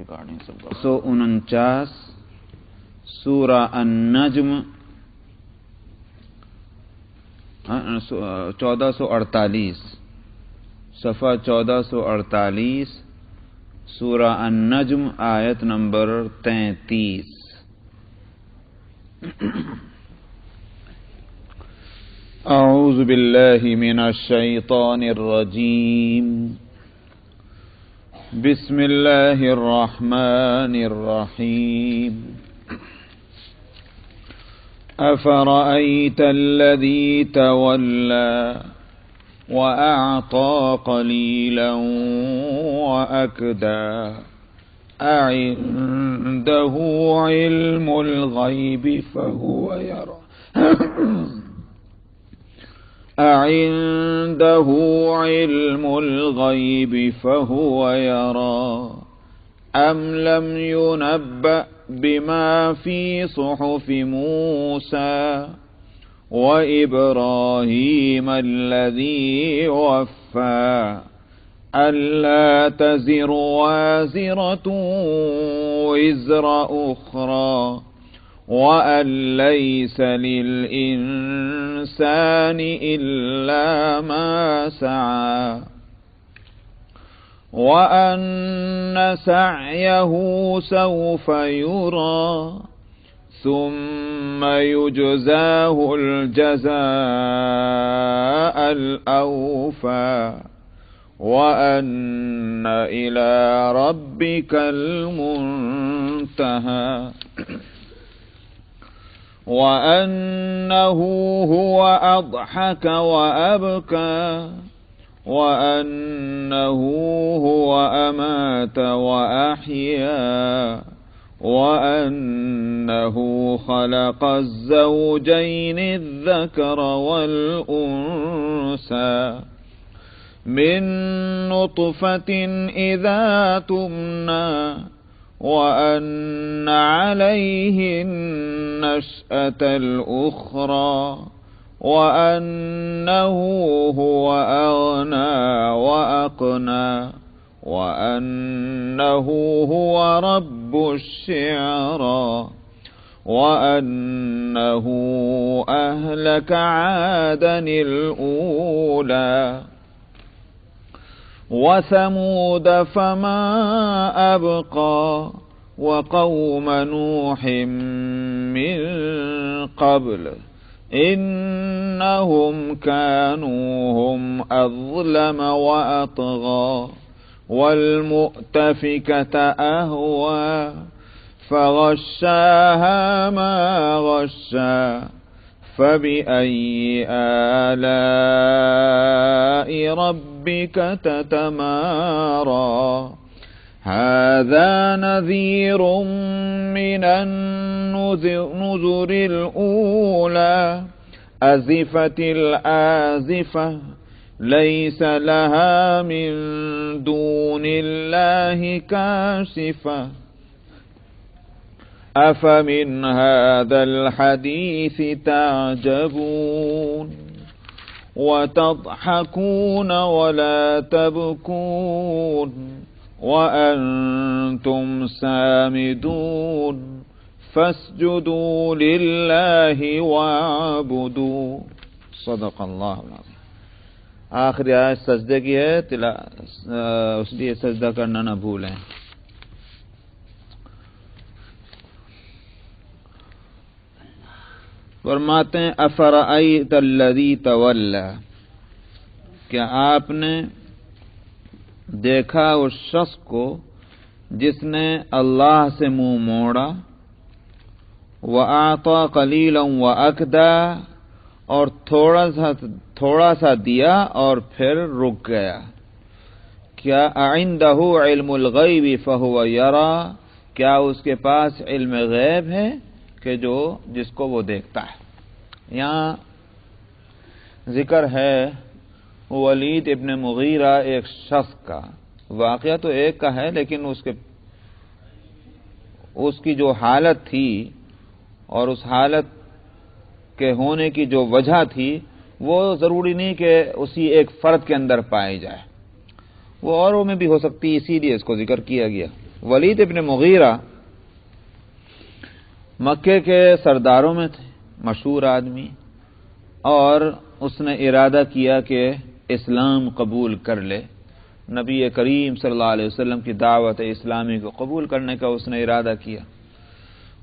149 سورہ النجم 1448 صفحہ 1448 سورہ النجم آیت نمبر 33 اعوذ باللہ من الشیطان الرجیم بسم اللہ الرحمن الرحیم افرأیت الذی تولی وأعطى قليلا وأكدى أعنده علم الغيب فهو يرى أعنده علم الغيب فهو يرى أم لم ينبأ بما في صحف موسى وإبراهيم الذي وفى ألا تزر وازرة وزر أخرى وأن ليس للإنسان إلا ما سعى وأن سعيه سوف يرى ثم يجزاه الجزاء الأوفى وأن إلى ربك المنتهى وأنه هو أضحك وأبكى وأنه هو أمات وأحيا وأنه خلق الزوجين الذكر والأنثى من نطفة إذا تمنى وأن عليه النشأة الأخرى وأنه هو أغنى وأقنى وأنه هو رب الشعرى وأنه أهلك عادا الأولى وثمود فما أبقى وقوم نوح من قبل إنهم كانوا هم أظلم وأطغى والمؤتفكة أهوى فغشاها ما غشى فبأي آلاء ربك تتمارى هذا نذير من النذر الأولى أزفت الآزفة ليس لها من دون الله كاشفة أفمن هذا الحديث تعجبون وتضحكون ولا تبكون وأنتم سامدون فاسجدوا لله واعبدوا صدق اللہ العظیم. آخری آیت سجدے کی ہے، اس لیے سجدہ کرنا نہ بھولیں. فرماتے ہیں افرأیت الذی تولی، کیا آپ نے دیکھا اس شخص کو جس نے اللہ سے منہ موڑا، وَأَعْطَى قَلِيلًا وَأَكْدَى، اور تھوڑا سا دیا اور پھر رک گیا. کیا عندہ علم الغیب فہو یرا، کیا اس کے پاس علم غیب ہے کہ جس کو وہ دیکھتا ہے. یہاں ذکر ہے ولید ابن مغیرہ ایک شخص کا، واقعہ تو ایک کا ہے لیکن اس کی جو حالت تھی اور اس حالت کے ہونے کی جو وجہ تھی وہ ضروری نہیں کہ اسی ایک فرد کے اندر پائی جائے، وہ اوروں میں بھی ہو سکتی، اسی لیے اس کو ذکر کیا گیا. ولید ابن مغیرہ مکے کے سرداروں میں تھے، مشہور آدمی، اور اس نے ارادہ کیا کہ اسلام قبول کر لے، نبی کریم صلی اللہ علیہ وسلم کی دعوت اسلامی کو قبول کرنے کا اس نے ارادہ کیا۔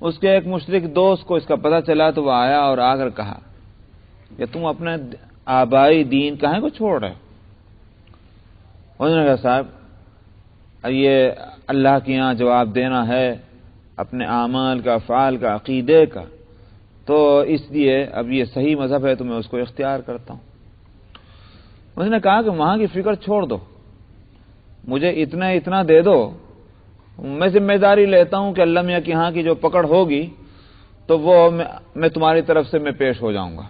اس کے ایک مشرک دوست کو اس کا پتہ چلا تو وہ آیا اور آ کر کہا کہ تم اپنے آبائی دین کہیں کو چھوڑ رہے ہو؟ انہوں نے کہا صاحب یہ اللہ کے یہاں جواب دینا ہے اپنے اعمال کا، افعال کا، عقیدے کا، تو اس لیے اب یہ صحیح مذہب ہے تو میں اس کو اختیار کرتا ہوں۔ اس نے کہا کہ وہاں کی فکر چھوڑ دو، مجھے اتنا دے دو، میں ذمہ داری لیتا ہوں کہ اللہ میاں کے یہاں کی جو پکڑ ہوگی تو وہ میں تمہاری طرف سے میں پیش ہو جاؤں گا۔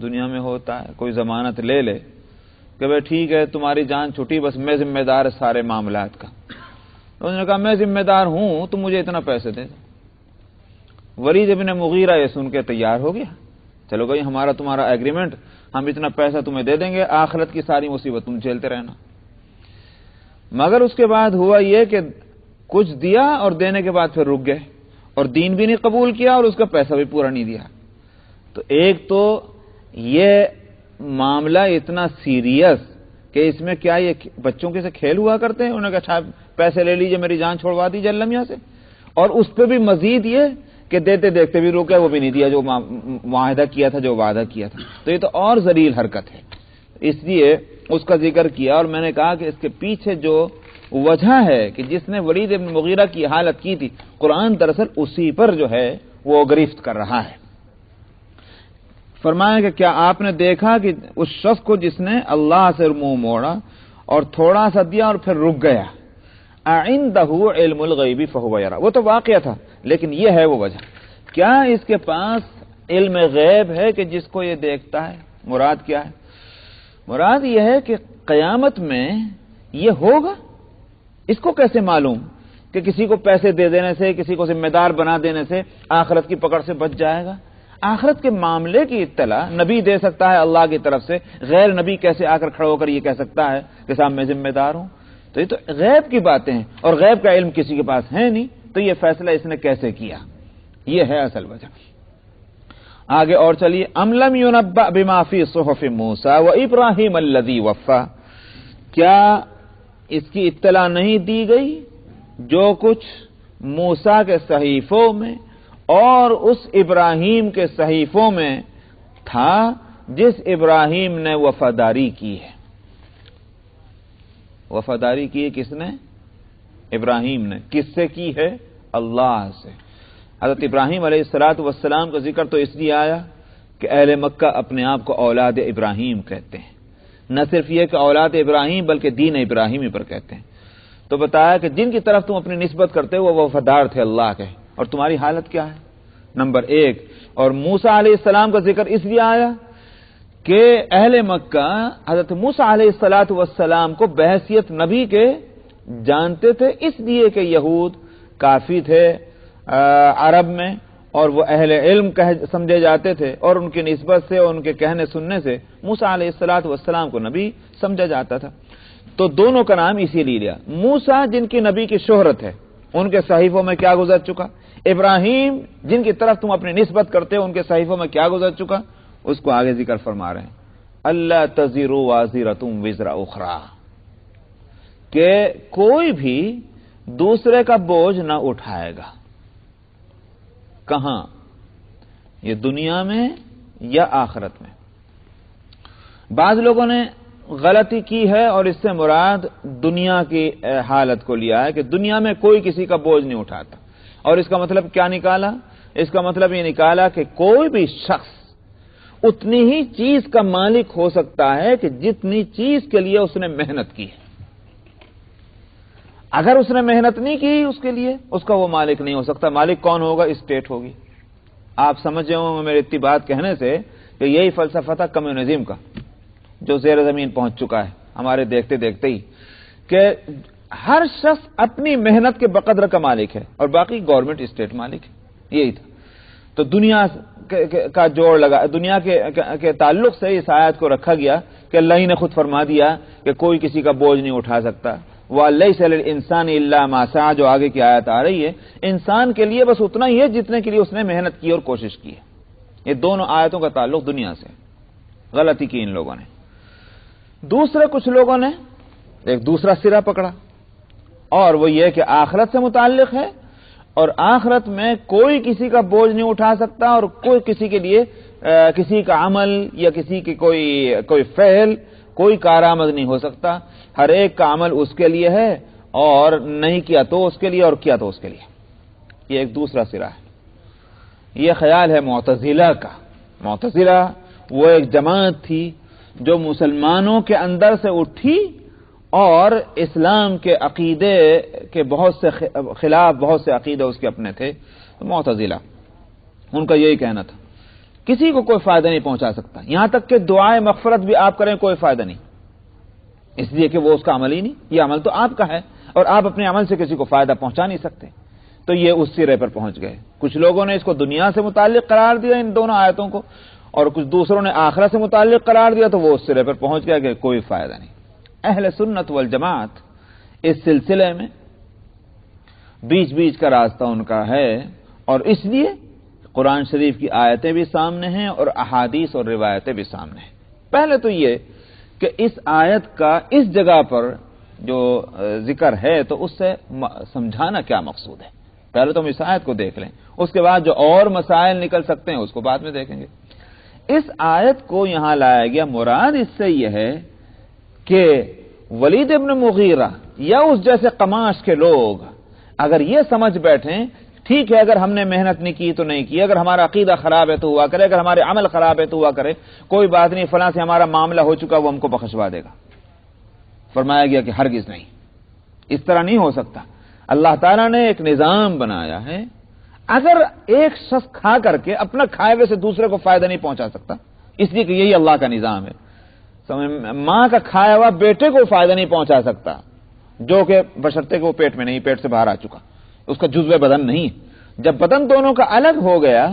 دنیا میں ہوتا ہے کوئی ضمانت لے لے کہ بھائی ٹھیک ہے تمہاری جان چھٹی، بس میں ذمہ دار سارے معاملات کا۔ انہوں نے کہا میں ذمہ دار ہوں، تم مجھے اتنا پیسے دے دو۔ ولید ابن مغیرہ یہ سن کے تیار ہو گیا، چلو بھائی ہمارا تمہارا ایگریمنٹ، ہم اتنا پیسہ تمہیں دے دیں گے، آخرت کی ساری مصیبت تم جھیلتے رہنا۔ مگر اس کے بعد ہوا یہ کہ کچھ دیا اور دینے کے بعد پھر رک گئے، اور دین بھی نہیں قبول کیا اور اس کا پیسہ بھی پورا نہیں دیا۔ تو ایک تو یہ معاملہ اتنا سیریس کہ اس میں کیا یہ بچوں کے سے کھیل ہوا کرتے ہیں؟ انہوں نے کہا پیسے لے لیجئے، میری جان چھوڑوا دیجئے اللہ میاں سے، اور اس پہ بھی مزید یہ کہ دیتے دیکھتے بھی رک گئے، وہ بھی نہیں دیا جو معاہدہ کیا تھا، جو وعدہ کیا تھا۔ تو یہ تو اور ذلیل حرکت ہے، اس لیے اس کا ذکر کیا۔ اور میں نے کہا کہ اس کے پیچھے جو وجہ ہے کہ جس نے ولید ابن مغیرہ کی حالت کی تھی، قرآن دراصل اسی پر جو ہے وہ گرفت کر رہا ہے۔ فرمایا کہ کیا آپ نے دیکھا کہ اس شخص کو جس نے اللہ سے منہ موڑا اور تھوڑا سا دیا اور پھر رک گیا، اعندہ علم الغیب فہو یرا، وہ تو واقعہ تھا لیکن یہ ہے وہ وجہ، کیا اس کے پاس علم غیب ہے کہ جس کو یہ دیکھتا ہے؟ مراد کیا ہے؟ مراد یہ ہے کہ قیامت میں یہ ہوگا، اس کو کیسے معلوم کہ کسی کو پیسے دے دینے سے، کسی کو ذمہ دار بنا دینے سے آخرت کی پکڑ سے بچ جائے گا؟ آخرت کے معاملے کی اطلاع نبی دے سکتا ہے اللہ کی طرف سے، غیر نبی کیسے آ کر کھڑا ہو کر یہ کہہ سکتا ہے کہ صاحب میں ذمہ دار ہوں؟ تو یہ تو غیب کی باتیں ہیں، اور غیب کا علم کسی کے پاس ہے نہیں، تو یہ فیصلہ اس نے کیسے کیا؟ یہ ہے اصل وجہ۔ آگے اور چلیے، ام لم ينبأ بما فی صحف موسیٰ وابراہیم الذی وفا، کیا اس کی اطلاع نہیں دی گئی جو کچھ موسیٰ کے صحیفوں میں اور اس ابراہیم کے صحیفوں میں تھا جس ابراہیم نے وفاداری کی ہے؟ وفاداری کی ہے کس نے؟ ابراہیم نے۔ کس سے کی ہے؟ اللہ سے۔ حضرت ابراہیم علیہ السلام کا ذکر تو اس لیے آیا کہ اہل مکہ اپنے آپ کو اولاد ابراہیم کہتے ہیں، نہ صرف یہ کہ اولاد ابراہیم بلکہ دین ابراہیمی پر کہتے ہیں۔ تو بتایا کہ جن کی طرف تم اپنی نسبت کرتے ہو وہ وفادار تھے اللہ کے، اور تمہاری حالت کیا ہے؟ نمبر ایک۔ اور موسیٰ علیہ السلام کا ذکر اس لیے آیا کہ اہل مکہ حضرت موسیٰ علیہ السلام کو بحیثیت نبی کے جانتے تھے، اس لیے کہ یہود کافی تھے عرب میں اور وہ اہل علم سمجھے جاتے تھے، اور ان کی نسبت سے اور ان کے کہنے سننے سے موسیٰ علیہ السلام کو نبی سمجھا جاتا تھا۔ تو دونوں کا نام اسی لیے لیا۔ موسیٰ جن کی نبی کی شہرت ہے، ان کے صحیفوں میں کیا گزر چکا؟ ابراہیم جن کی طرف تم اپنی نسبت کرتے ہو، ان کے صحیفوں میں کیا گزر چکا؟ اس کو آگے ذکر فرما رہے ہیں، اللہ تزر وازرۃ وزر اخری، کہ کوئی بھی دوسرے کا بوجھ نہ اٹھائے گا۔ کہاں؟ یہ دنیا میں یا آخرت میں؟ بعض لوگوں نے غلطی کی ہے اور اس سے مراد دنیا کی حالت کو لیا ہے کہ دنیا میں کوئی کسی کا بوجھ نہیں اٹھاتا، اور اس کا مطلب کیا نکالا؟ اس کا مطلب یہ نکالا کہ کوئی بھی شخص اتنی ہی چیز کا مالک ہو سکتا ہے کہ جتنی چیز کے لیے اس نے محنت کی ہے۔ اگر اس نے محنت نہیں کی اس کے لیے، اس کا وہ مالک نہیں ہو سکتا۔ مالک کون ہوگا؟ اسٹیٹ ہوگی۔ آپ سمجھ رہے ہوں میری اتنی بات کہنے سے کہ یہی فلسفہ تھا کمیونزم کا جو زیر زمین پہنچ چکا ہے ہمارے دیکھتے دیکھتے ہی، کہ ہر شخص اپنی محنت کے بقدر کا مالک ہے اور باقی گورنمنٹ اسٹیٹ مالک ہے۔ یہی تھا۔ تو دنیا کا جوڑ لگا، دنیا کے تعلق سے اس آیت کو رکھا گیا کہ اللہ ہی نے خود فرما دیا کہ کوئی کسی کا بوجھ نہیں اٹھا سکتا۔ وَلَيْسَ لِلْإِنسَانِ إِلَّا مَا سَعَى جو آگے کی آیت آ رہی ہے، انسان کے لیے بس اتنا ہی ہے جتنے کے لیے اس نے محنت کی اور کوشش کی ہے۔ یہ دونوں آیتوں کا تعلق دنیا سے، غلطی کی ان لوگوں نے۔ دوسرے کچھ لوگوں نے ایک دوسرا سرا پکڑا، اور وہ یہ کہ آخرت سے متعلق ہے، اور آخرت میں کوئی کسی کا بوجھ نہیں اٹھا سکتا، اور کوئی کسی کے لیے کسی کا عمل یا کسی کی کوئی فعل کوئی کارآمد نہیں ہو سکتا۔ ہر ایک کا عمل اس کے لیے ہے، اور نہیں کیا تو اس کے لیے، اور کیا تو اس کے لیے۔ یہ ایک دوسرا سرا ہے۔ یہ خیال ہے معتزلہ کا۔ معتزلہ وہ ایک جماعت تھی جو مسلمانوں کے اندر سے اٹھی اور اسلام کے عقیدے کے بہت سے خلاف بہت سے عقیدے اس کے اپنے تھے۔ معتزلہ ان کا یہی کہنا تھا کسی کو کوئی فائدہ نہیں پہنچا سکتا، یہاں تک کہ دعائے مغفرت بھی آپ کریں کوئی فائدہ نہیں، اس لیے کہ وہ اس کا عمل ہی نہیں، یہ عمل تو آپ کا ہے اور آپ اپنے عمل سے کسی کو فائدہ پہنچا نہیں سکتے۔ تو یہ اس سرے پر پہنچ گئے۔ کچھ لوگوں نے اس کو دنیا سے متعلق قرار دیا ان دونوں آیتوں کو، اور کچھ دوسروں نے آخرت سے متعلق قرار دیا، تو وہ اس سرے پر پہنچ گیا کہ کوئی فائدہ نہیں۔ اہل سنت والجماعت اس سلسلے میں بیچ بیچ کا راستہ ان کا ہے، اور اس لیے قرآن شریف کی آیتیں بھی سامنے ہیں اور احادیث اور روایتیں بھی سامنے ہیں۔ پہلے تو یہ کہ اس آیت کا اس جگہ پر جو ذکر ہے تو اس سے سمجھانا کیا مقصود ہے، پہلے تو ہم اس آیت کو دیکھ لیں، اس کے بعد جو اور مسائل نکل سکتے ہیں اس کو بعد میں دیکھیں گے۔ اس آیت کو یہاں لایا گیا، مراد اس سے یہ ہے کہ ولید ابن مغیرہ یا اس جیسے قماش کے لوگ اگر یہ سمجھ بیٹھیں ٹھیک ہے اگر ہم نے محنت نہیں کی تو نہیں کی، اگر ہمارا عقیدہ خراب ہے تو ہوا کرے، اگر ہمارے عمل خراب ہے تو ہوا کرے، کوئی بات نہیں، فلاں سے ہمارا معاملہ ہو چکا وہ ہم کو بخشوا دے گا۔ فرمایا گیا کہ ہرگز نہیں، اس طرح نہیں ہو سکتا۔ اللہ تعالیٰ نے ایک نظام بنایا ہے، اگر ایک شخص کھا کر کے اپنا کھائے ہوئے سے دوسرے کو فائدہ نہیں پہنچا سکتا، اس لیے کہ یہی اللہ کا نظام ہے۔ ماں کا کھایا ہوا بیٹے کو فائدہ نہیں پہنچا سکتا، جو کہ بشرطے کہ وہ پیٹ میں نہیں، پیٹ سے باہر آ چکا، اس کا جزو بدن نہیں۔ جب بدن دونوں کا الگ ہو گیا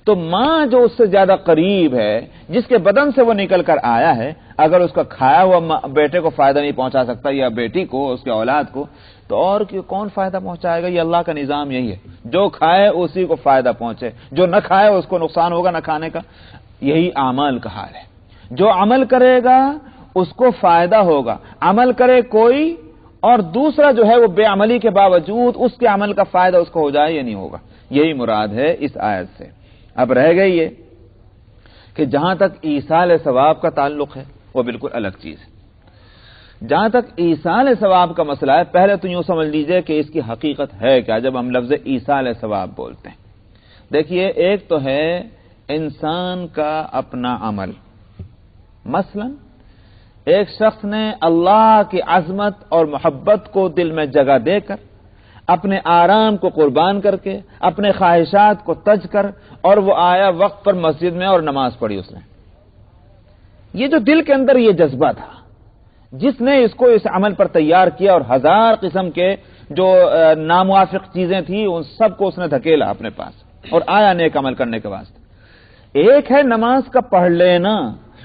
تو ماں جو اس سے زیادہ قریب ہے، جس کے بدن سے وہ نکل کر آیا ہے، اگر اس کا کھایا ہوا بیٹے کو فائدہ نہیں پہنچا سکتا یا بیٹی کو، اس کے اولاد کو، تو اور کون فائدہ پہنچائے گا؟ یہ اللہ کا نظام یہی ہے، جو کھائے اسی کو فائدہ پہنچے، جو نہ کھائے اس کو نقصان ہوگا نہ کھانے کا۔ یہی اعمال کا حال ہے، جو عمل کرے گا اس کو فائدہ ہوگا، عمل کرے کوئی اور دوسرا جو ہے وہ بے عملی کے باوجود اس کے عمل کا فائدہ اس کو ہو جائے یا نہیں ہوگا، یہی مراد ہے اس آیت سے۔ اب رہ گئی یہ کہ جہاں تک ایصال ثواب کا تعلق ہے وہ بالکل الگ چیز ہے۔ جہاں تک ایصال ثواب کا مسئلہ ہے، پہلے تو یوں سمجھ لیجئے کہ اس کی حقیقت ہے کیا جب ہم لفظ ایصال ثواب بولتے ہیں۔ دیکھیے، ایک تو ہے انسان کا اپنا عمل، مثلا ایک شخص نے اللہ کی عظمت اور محبت کو دل میں جگہ دے کر، اپنے آرام کو قربان کر کے، اپنے خواہشات کو تج کر، اور وہ آیا وقت پر مسجد میں اور نماز پڑھی اس نے۔ یہ جو دل کے اندر یہ جذبہ تھا، جس نے اس کو اس عمل پر تیار کیا، اور ہزار قسم کے جو ناموافق چیزیں تھیں ان سب کو اس نے دھکیلا اپنے پاس اور آیا نیک عمل کرنے کے واسطے۔ ایک ہے نماز کا پڑھ لینا،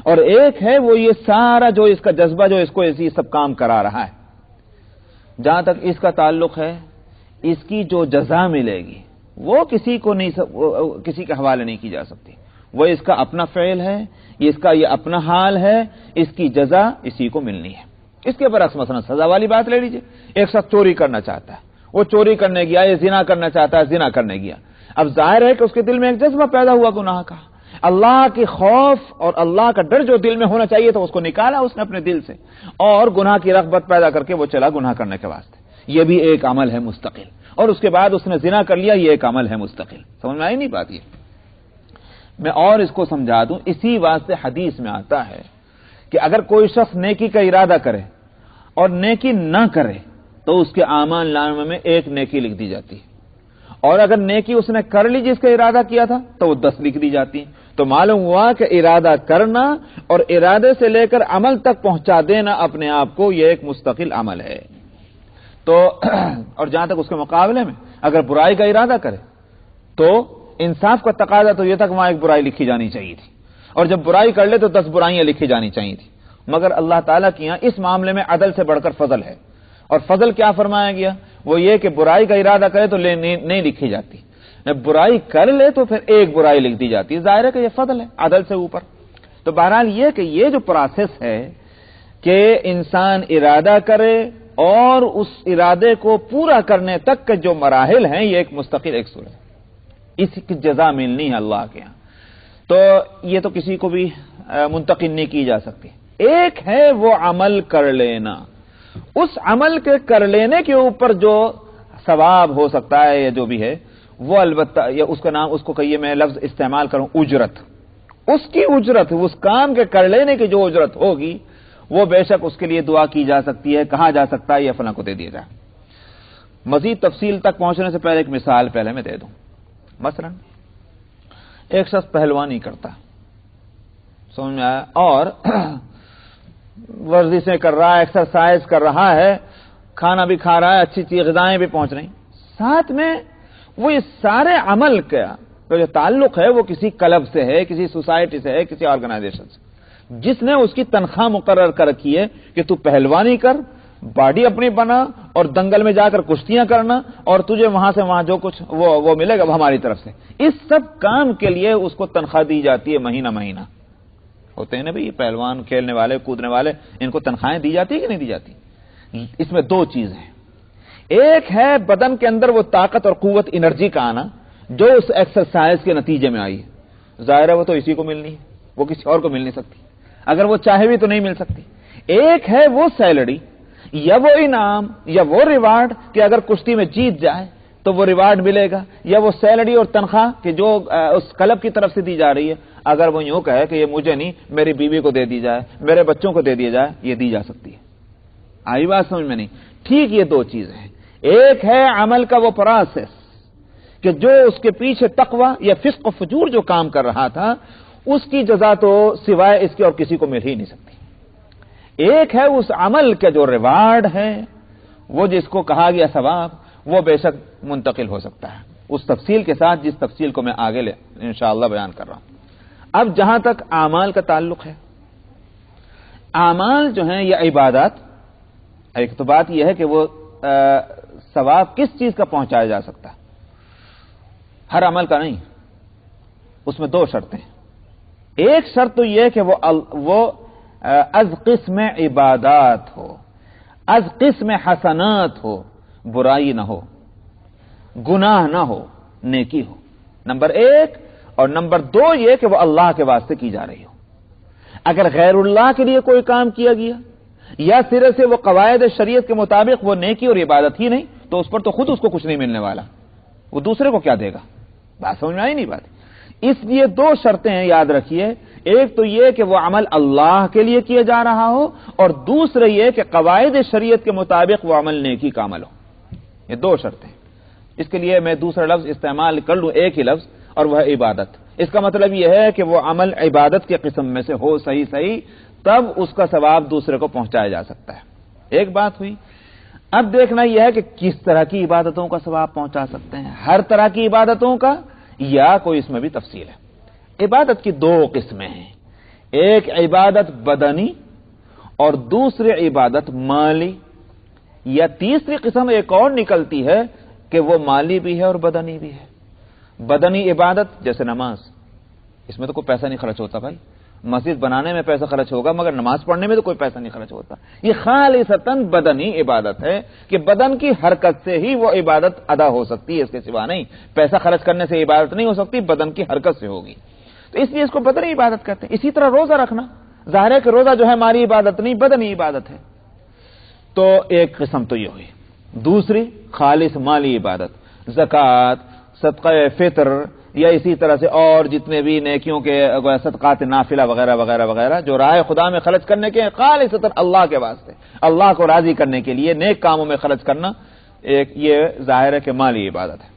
اور ایک ہے وہ یہ سارا جو اس کا جذبہ جو اس کو یہ سب کام کرا رہا ہے۔ جہاں تک اس کا تعلق ہے، اس کی جو جزا ملے گی وہ کسی کو نہیں، کسی کے حوالے نہیں کی جا سکتی، وہ اس کا اپنا فعل ہے، اس کا یہ اپنا حال ہے، اس کی جزا اسی کو ملنی ہے۔ اس کے برعکس مثلا سزا والی بات لے لیجئے، ایک شخص چوری کرنا چاہتا ہے، وہ چوری کرنے گیا، یا زنا کرنا چاہتا ہے، زنا کرنے گیا۔ اب ظاہر ہے کہ اس کے دل میں ایک جذبہ پیدا ہوا گناہ کا، اللہ کی خوف اور اللہ کا ڈر جو دل میں ہونا چاہیے تھا اس کو نکالا اس نے اپنے دل سے، اور گناہ کی رغبت پیدا کر کے وہ چلا گناہ کرنے کے واسطے۔ یہ بھی ایک عمل ہے مستقل، اور اس کے بعد اس نے زنا کر لیا، یہ ایک عمل ہے مستقل۔ سمجھ میں آئی نہیں بات؟ یہ میں اور اس کو سمجھا دوں، اسی واسطے حدیث میں آتا ہے کہ اگر کوئی شخص نیکی کا ارادہ کرے اور نیکی نہ کرے تو اس کے اعمال نامے میں ایک نیکی لکھ دی جاتی ہے، اور اگر نیکی اس نے کر لی جس کا ارادہ کیا تھا تو وہ 10 لکھ دی جاتی ہیں۔ تو معلوم ہوا کہ ارادہ کرنا اور ارادے سے لے کر عمل تک پہنچا دینا اپنے آپ کو یہ ایک مستقل عمل ہے۔ تو اور جہاں تک اس کے مقابلے میں اگر برائی کا ارادہ کرے تو انصاف کا تقاضا تو یہ تھا کہ وہاں ایک برائی لکھی جانی چاہیے تھی، اور جب برائی کر لے تو 10 برائیاں لکھی جانی چاہیے تھی، مگر اللہ تعالیٰ کی یہاں اس معاملے میں عدل سے بڑھ کر فضل ہے، اور فضل کیا فرمایا گیا؟ وہ یہ کہ برائی کا ارادہ کرے تو نہیں لکھی جاتی، برائی کر لے تو پھر ایک برائی لکھ دی جاتی ہے۔ ظاہر ہے کہ یہ فضل ہے عدل سے اوپر۔ تو بہرحال یہ کہ یہ جو پروسیس ہے کہ انسان ارادہ کرے اور اس ارادے کو پورا کرنے تک کے جو مراحل ہیں، یہ ایک مستقل ایک سورہ ہے، اس کی جزا ملنی ہے اللہ کے یہاں۔ تو یہ تو کسی کو بھی منتقل نہیں کی جا سکتی۔ ایک ہے وہ عمل کر لینا، اس عمل کے کر لینے کے اوپر جو ثواب ہو سکتا ہے یا جو بھی ہے وہ البتہ، یا اس کا نام، اس کو کہیے میں لفظ استعمال کروں اجرت، اس کی اجرت، اس کام کے کر لینے کی جو اجرت ہوگی وہ بے شک اس کے لیے دعا کی جا سکتی ہے، کہا جا سکتا ہے یا فلاں کو دے دیا جائے۔ مزید تفصیل تک پہنچنے سے پہلے ایک مثال پہلے میں دے دوں۔ مثلا ایک شخص پہلوانی کرتا، سمجھ میں آیا، اور ورزشیں کر رہا ہے، ایکسرسائز کر رہا ہے، کھانا بھی کھا رہا ہے، اچھی چیز غذائیں بھی پہنچ رہی، ساتھ میں وہ یہ سارے عمل کا جو تعلق ہے وہ کسی کلب سے ہے، کسی سوسائٹی سے ہے، کسی آرگنائزیشن سے، جس نے اس کی تنخواہ مقرر کر رکھی ہے کہ تو پہلوانی کر، باڈی اپنی بنا اور دنگل میں جا کر کشتیاں کرنا، اور تجھے وہاں سے وہاں جو کچھ وہ ملے گا وہ ہماری طرف سے۔ اس سب کام کے لیے اس کو تنخواہ دی جاتی ہے مہینہ مہینہ۔ ہوتے ہیں نا بھئی پہلوان، کھیلنے والے، کودنے والے، ان کو تنخواہیں دی جاتی ہے کہ نہیں دی جاتی؟ اس میں دو چیزیں ہیں، ایک ہے بدن کے اندر وہ طاقت اور قوت، انرجی کا آنا جو اس ایکسرسائز کے نتیجے میں آئی ہے، ظاہر ہے وہ تو اسی کو ملنی ہے، وہ کسی اور کو مل نہیں سکتی، اگر وہ چاہے بھی تو نہیں مل سکتی۔ ایک ہے وہ سیلری یا وہ انعام یا وہ ریوارڈ کہ اگر کشتی میں جیت جائے تو وہ ریوارڈ ملے گا، یا وہ سیلری اور تنخواہ کہ جو اس کلب کی طرف سے دی جا رہی ہے، اگر وہ یوں کہے کہ یہ مجھے نہیں، میری بیوی کو دے دی جائے، میرے بچوں کو دے دیا جائے، یہ دی جا سکتی ہے۔ آئی بات سمجھ میں نہیں؟ ٹھیک یہ دو چیزیں ہیں، ایک ہے عمل کا وہ پروسیس کہ جو اس کے پیچھے تقوی یا فسق و فجور جو کام کر رہا تھا اس کی جزا تو سوائے اس کے اور کسی کو مل ہی نہیں سکتی، ایک ہے اس عمل کا جو ریوارڈ ہے، وہ جس کو کہا گیا ثواب، وہ بے شک منتقل ہو سکتا ہے اس تفصیل کے ساتھ جس تفصیل کو میں آگے انشاءاللہ بیان کر رہا ہوں۔ اب جہاں تک اعمال کا تعلق ہے، اعمال جو ہیں یہ عبادات، ایک تو بات یہ ہے کہ وہ ثواب کس چیز کا پہنچایا جا سکتا ہے، ہر عمل کا نہیں، اس میں دو شرطیں ہیں۔ ایک شرط تو یہ کہ وہ از قسم عبادات ہو، از قسم حسنات ہو، برائی نہ ہو، گناہ نہ ہو، نیکی ہو، نمبر ایک، اور نمبر دو یہ کہ وہ اللہ کے واسطے کی جا رہی ہو۔ اگر غیر اللہ کے لیے کوئی کام کیا گیا یا سرے سے وہ قواعد شریعت کے مطابق وہ نیکی اور عبادت ہی نہیں، تو اس پر تو خود اس کو کچھ نہیں ملنے والا، وہ دوسرے کو کیا دے گا؟ بات سمجھ میں آئی نہیں بات؟ اس لیے دو شرطیں ہیں، یاد رکھیے، ایک تو یہ کہ وہ عمل اللہ کے لیے کیا جا رہا ہو، اور دوسرے یہ کہ قواعد شریعت کے مطابق وہ عمل نیکی کا عمل ہو۔ یہ دو شرطیں۔ اس کے لیے میں دوسرا لفظ استعمال کر لوں، ایک ہی لفظ، اور وہ ہے عبادت۔ اس کا مطلب یہ ہے کہ وہ عمل عبادت کے قسم میں سے ہو، صحیح، تب اس کا ثواب دوسرے کو پہنچایا جا سکتا ہے۔ ایک بات ہوئی۔ اب دیکھنا یہ ہے کہ کس طرح کی عبادتوں کا ثواب پہنچا سکتے ہیں، ہر طرح کی عبادتوں کا یا کوئی اس میں بھی تفصیل ہے۔ عبادت کی دو قسمیں ہیں، ایک عبادت بدنی اور دوسری عبادت مالی، یا تیسری قسم ایک اور نکلتی ہے کہ وہ مالی بھی ہے اور بدنی بھی ہے۔ بدنی عبادت جیسے نماز، اس میں تو کوئی پیسہ نہیں خرچ ہوتا بھائی، مسجد بنانے میں پیسہ خرچ ہوگا مگر نماز پڑھنے میں تو کوئی پیسہ نہیں خرچ ہوتا۔ یہ خالصتاً بدنی عبادت ہے کہ بدن کی حرکت سے ہی وہ عبادت ادا ہو سکتی ہے، اس کے سوا نہیں۔ پیسہ خرچ کرنے سے عبادت نہیں ہو سکتی، بدن کی حرکت سے ہوگی، تو اس لیے اس کو بدنی عبادت کہتے ہیں۔ اسی طرح روزہ رکھنا، ظاہر ہے کہ روزہ جو ہے ہماری عبادت نہیں، بدنی عبادت ہے۔ تو ایک قسم تو یہ ہوئی۔ دوسری خالص مالی عبادت، زکوٰۃ، صدقہ فطر، یا اسی طرح سے اور جتنے بھی نیکیوں کے صدقات نافلہ وغیرہ وغیرہ وغیرہ جو راہ خدا میں خرچ کرنے کے خالصتاً اللہ کے واسطے، اللہ کو راضی کرنے کے لیے نیک کاموں میں خرچ کرنا، ایک یہ ظاہر ہے کہ مالی عبادت ہے۔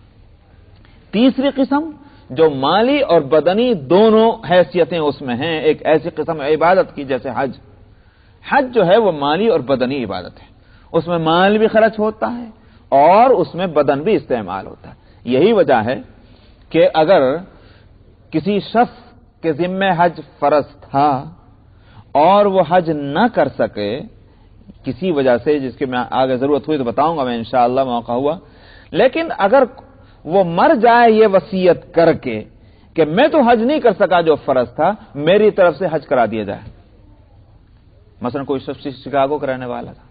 تیسری قسم جو مالی اور بدنی دونوں حیثیتیں اس میں ہیں، ایک ایسی قسم عبادت کی جیسے حج۔ حج جو ہے وہ مالی اور بدنی عبادت ہے، اس میں مال بھی خرچ ہوتا ہے اور اس میں بدن بھی استعمال ہوتا ہے۔ یہی وجہ ہے کہ اگر کسی شخص کے ذمہ حج فرض تھا اور وہ حج نہ کر سکے، کسی وجہ سے جس کی میں آگے ضرورت ہوئی تو بتاؤں گا میں انشاءاللہ موقع ہوا. لیکن اگر وہ مر جائے یہ وصیت کر کے کہ میں تو حج نہیں کر سکا جو فرض تھا، میری طرف سے حج کرا دیا جائے. مثلا کوئی شخص شکاگو کا رہنے والا تھا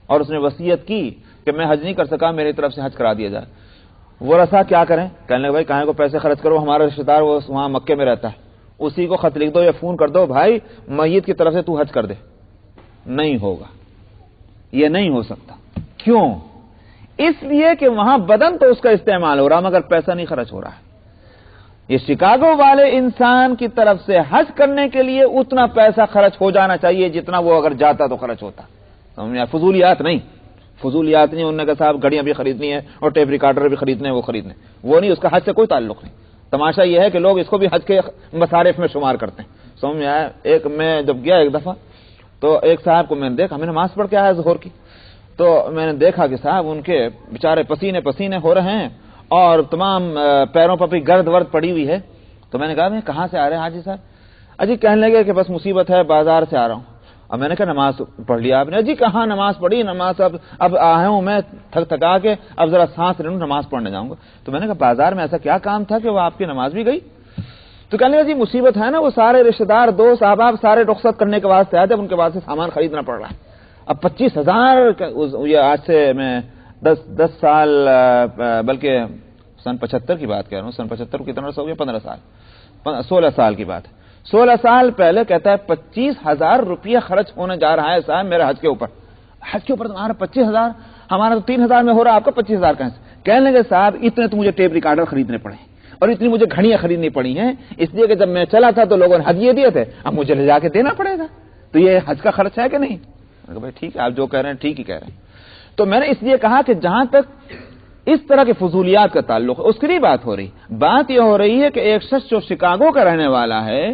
اور اس نے وصیت کی کہ میں حج نہیں کر سکا، میری طرف سے حج کرا دیا جائے. ورثہ کیا کریں؟ کہنے لگے بھائی کہاں کو پیسے خرچ کرو، ہمارا رشتہ دار وہ وہاں مکے میں رہتا ہے، اسی کو خط لکھ دو یا فون کر دو، بھائی میت کی طرف سے تو حج کر دے. نہیں ہوگا، یہ نہیں ہو سکتا. کیوں؟ اس لیے کہ وہاں بدن تو اس کا استعمال ہو رہا مگر پیسہ نہیں خرچ ہو رہا ہے. یہ شکاگو والے انسان کی طرف سے حج کرنے کے لیے اتنا پیسہ خرچ ہو جانا چاہیے جتنا وہ اگر جاتا تو خرچ ہوتا. فضولیات نہیں، فضولیات نہیں. انہوں نے کہا صاحب گھڑیاں بھی خریدنی ہے اور ٹیپ ریکارڈر بھی خریدنے ہیں، وہ خریدنے وہ نہیں، اس کا حج سے کوئی تعلق نہیں. تماشا یہ ہے کہ لوگ اس کو بھی حج کے مصارف میں شمار کرتے ہیں. سمجھ میں آیا؟ ایک میں جب گیا ایک دفعہ تو ایک صاحب کو میں نے دیکھا، میں نے نماز پڑھ کے آیا ظہر کی، تو میں نے دیکھا کہ صاحب ان کے بیچارے پسینے پسینے ہو رہے ہیں اور تمام پیروں پر بھی گرد ورد پڑی ہوئی ہے. تو میں نے کہا میں کہاں سے آ رہے ہیں حاجی صاحب؟ اجی کہنے لگے کہ بس مصیبت ہے، بازار سے آ رہا ہوں. اب میں نے کہا نماز پڑھ لیا آپ نے؟ جی کہاں نماز پڑھی، نماز اب آیا ہوں میں تھکا کے، اب ذرا سانس لے لوں، نماز پڑھنے جاؤں گا. تو میں نے کہا بازار میں ایسا کیا کام تھا کہ وہ آپ کی نماز بھی گئی؟ تو کہنے لگا جی مصیبت ہے نا، وہ سارے رشتہ دار دوست احباب سارے رخصت کرنے کے واسطے آئے تھے، ان کے واسطے سامان خریدنا پڑ رہا ہے. اب 25,000، یہ آج سے میں 10 سال بلکہ سن 75 کی بات کہہ رہا ہوں. سن 75 کتنا ہو گیا؟ 15 سال 16 سال کی بات ہے. 16 سال پہلے کہتا ہے 25,000 روپیہ خرچ ہونے جا رہا ہے صاحب میرا حج کے اوپر. حج کے اوپر تمہارا 25,000، ہمارا تو 3,000 میں ہو رہا ہے، آپ کا 25,000 کہاں سے؟ کہنے لگے صاحب اتنے تو مجھے ٹیپ ریکارڈر خریدنے پڑے اور اتنی مجھے گھڑیاں خریدنی پڑی ہیں، اس لیے کہ جب میں چلا تھا تو لوگوں نے ہدیے دیے تھے، اب مجھے لے جا کے دینا پڑے گا. تو یہ حج کا خرچ ہے کہ نہیں؟ بھائی ٹھیک ہے، آپ جو کہہ رہے ہیں ٹھیک ہی کہہ رہے ہیں. تو میں نے اس لیے کہا کہ جہاں تک اس طرح کے فضولیات کا تعلق ہے اس کی نہیں بات ہو رہی. بات یہ ہو رہی ہے کہ ایک شخص جو شکاگو کا رہنے والا ہے،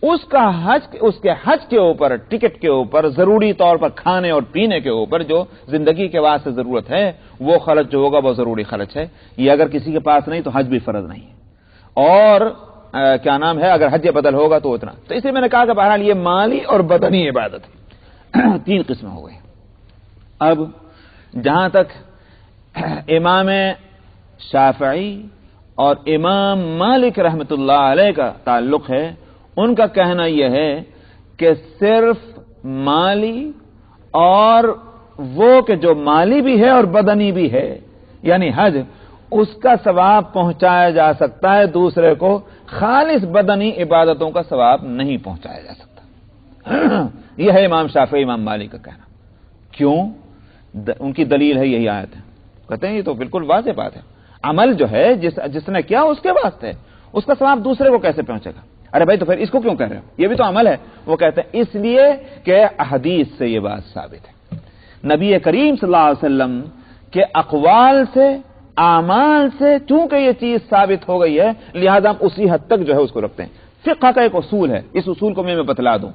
اس کا حج، اس کے حج کے اوپر، ٹکٹ کے اوپر، ضروری طور پر کھانے اور پینے کے اوپر جو زندگی کے واسطے ضرورت ہے وہ خرچ جو ہوگا وہ ضروری خرچ ہے. یہ اگر کسی کے پاس نہیں تو حج بھی فرض نہیں ہے. اور کیا نام ہے، اگر حج بدل ہوگا تو اتنا. تو اس لیے میں نے کہا کہ بہرحال یہ مالی اور بدنی عبادت ہے. 3 قسمیں ہو گئی. اب جہاں تک امام شافعی اور امام مالک رحمت اللہ علیہ کا تعلق ہے، ان کا کہنا یہ ہے کہ صرف مالی اور وہ کہ جو مالی بھی ہے اور بدنی بھی ہے یعنی حج، اس کا ثواب پہنچایا جا سکتا ہے دوسرے کو، خالص بدنی عبادتوں کا ثواب نہیں پہنچایا جا سکتا. یہ ہے امام شافعی امام مالک کا کہنا. کیوں؟ ان کی دلیل ہے یہی آیت ہے. کہتے ہیں یہ تو بالکل واضح بات ہے، عمل جو ہے جس نے کیا اس کے واسطے، اس کا ثواب دوسرے کو کیسے پہنچے گا؟ ارے بھائی تو پھر اس کو کیوں کہہ رہے ہو؟ یہ بھی تو عمل ہے. وہ کہتے ہیں اس لیے کہ حدیث سے یہ بات ثابت ہے. نبی کریم صلی اللہ علیہ وسلم کے اقوال سے، اعمال سے چونکہ یہ چیز ثابت ہو گئی ہے، لہذا ہم اسی حد تک جو ہے اس کو رکھتے ہیں. فقہ کا ایک اصول ہے، اس اصول کو میں بتلا دوں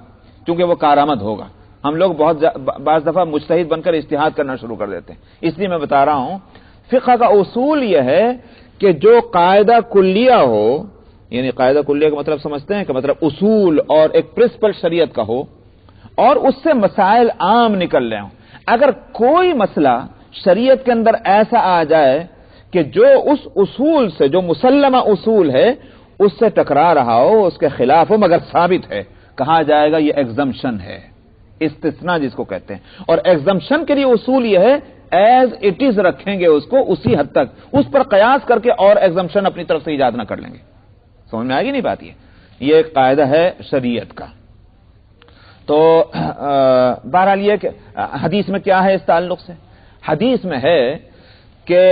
کیونکہ وہ کارآمد ہوگا. ہم لوگ بعض دفعہ مجتہد بن کر اجتہاد کرنا شروع کر دیتے ہیں، اس لیے میں بتا رہا ہوں. فقہ کا اصول یہ ہے کہ جو قاعدہ کلیہ ہو، یعنی قاعدہ کلیہ کا مطلب سمجھتے ہیں کہ مطلب اصول اور ایک پرنسپل شریعت کا ہو اور اس سے مسائل عام نکل رہے ہوں. اگر کوئی مسئلہ شریعت کے اندر ایسا آ جائے کہ جو اس اصول سے، جو مسلمہ اصول ہے، اس سے ٹکرا رہا ہو، اس کے خلاف ہو مگر ثابت ہے، کہا جائے گا یہ ایگزمپشن ہے، استثناء جس کو کہتے ہیں. اور ایگزمپشن کے لیے اصول یہ ہے ایز اٹ از رکھیں گے اس کو اسی حد تک، اس پر قیاس کر کے اور ایگزمپشن اپنی طرف سے ایجاد نہ کر لیں گے. سمجھ میں آئے گی نہیں بات؟ یہ ایک قاعدہ ہے شریعت کا. تو بہرحال یہ کہ حدیث میں کیا ہے اس تعلق سے؟ حدیث میں ہے کہ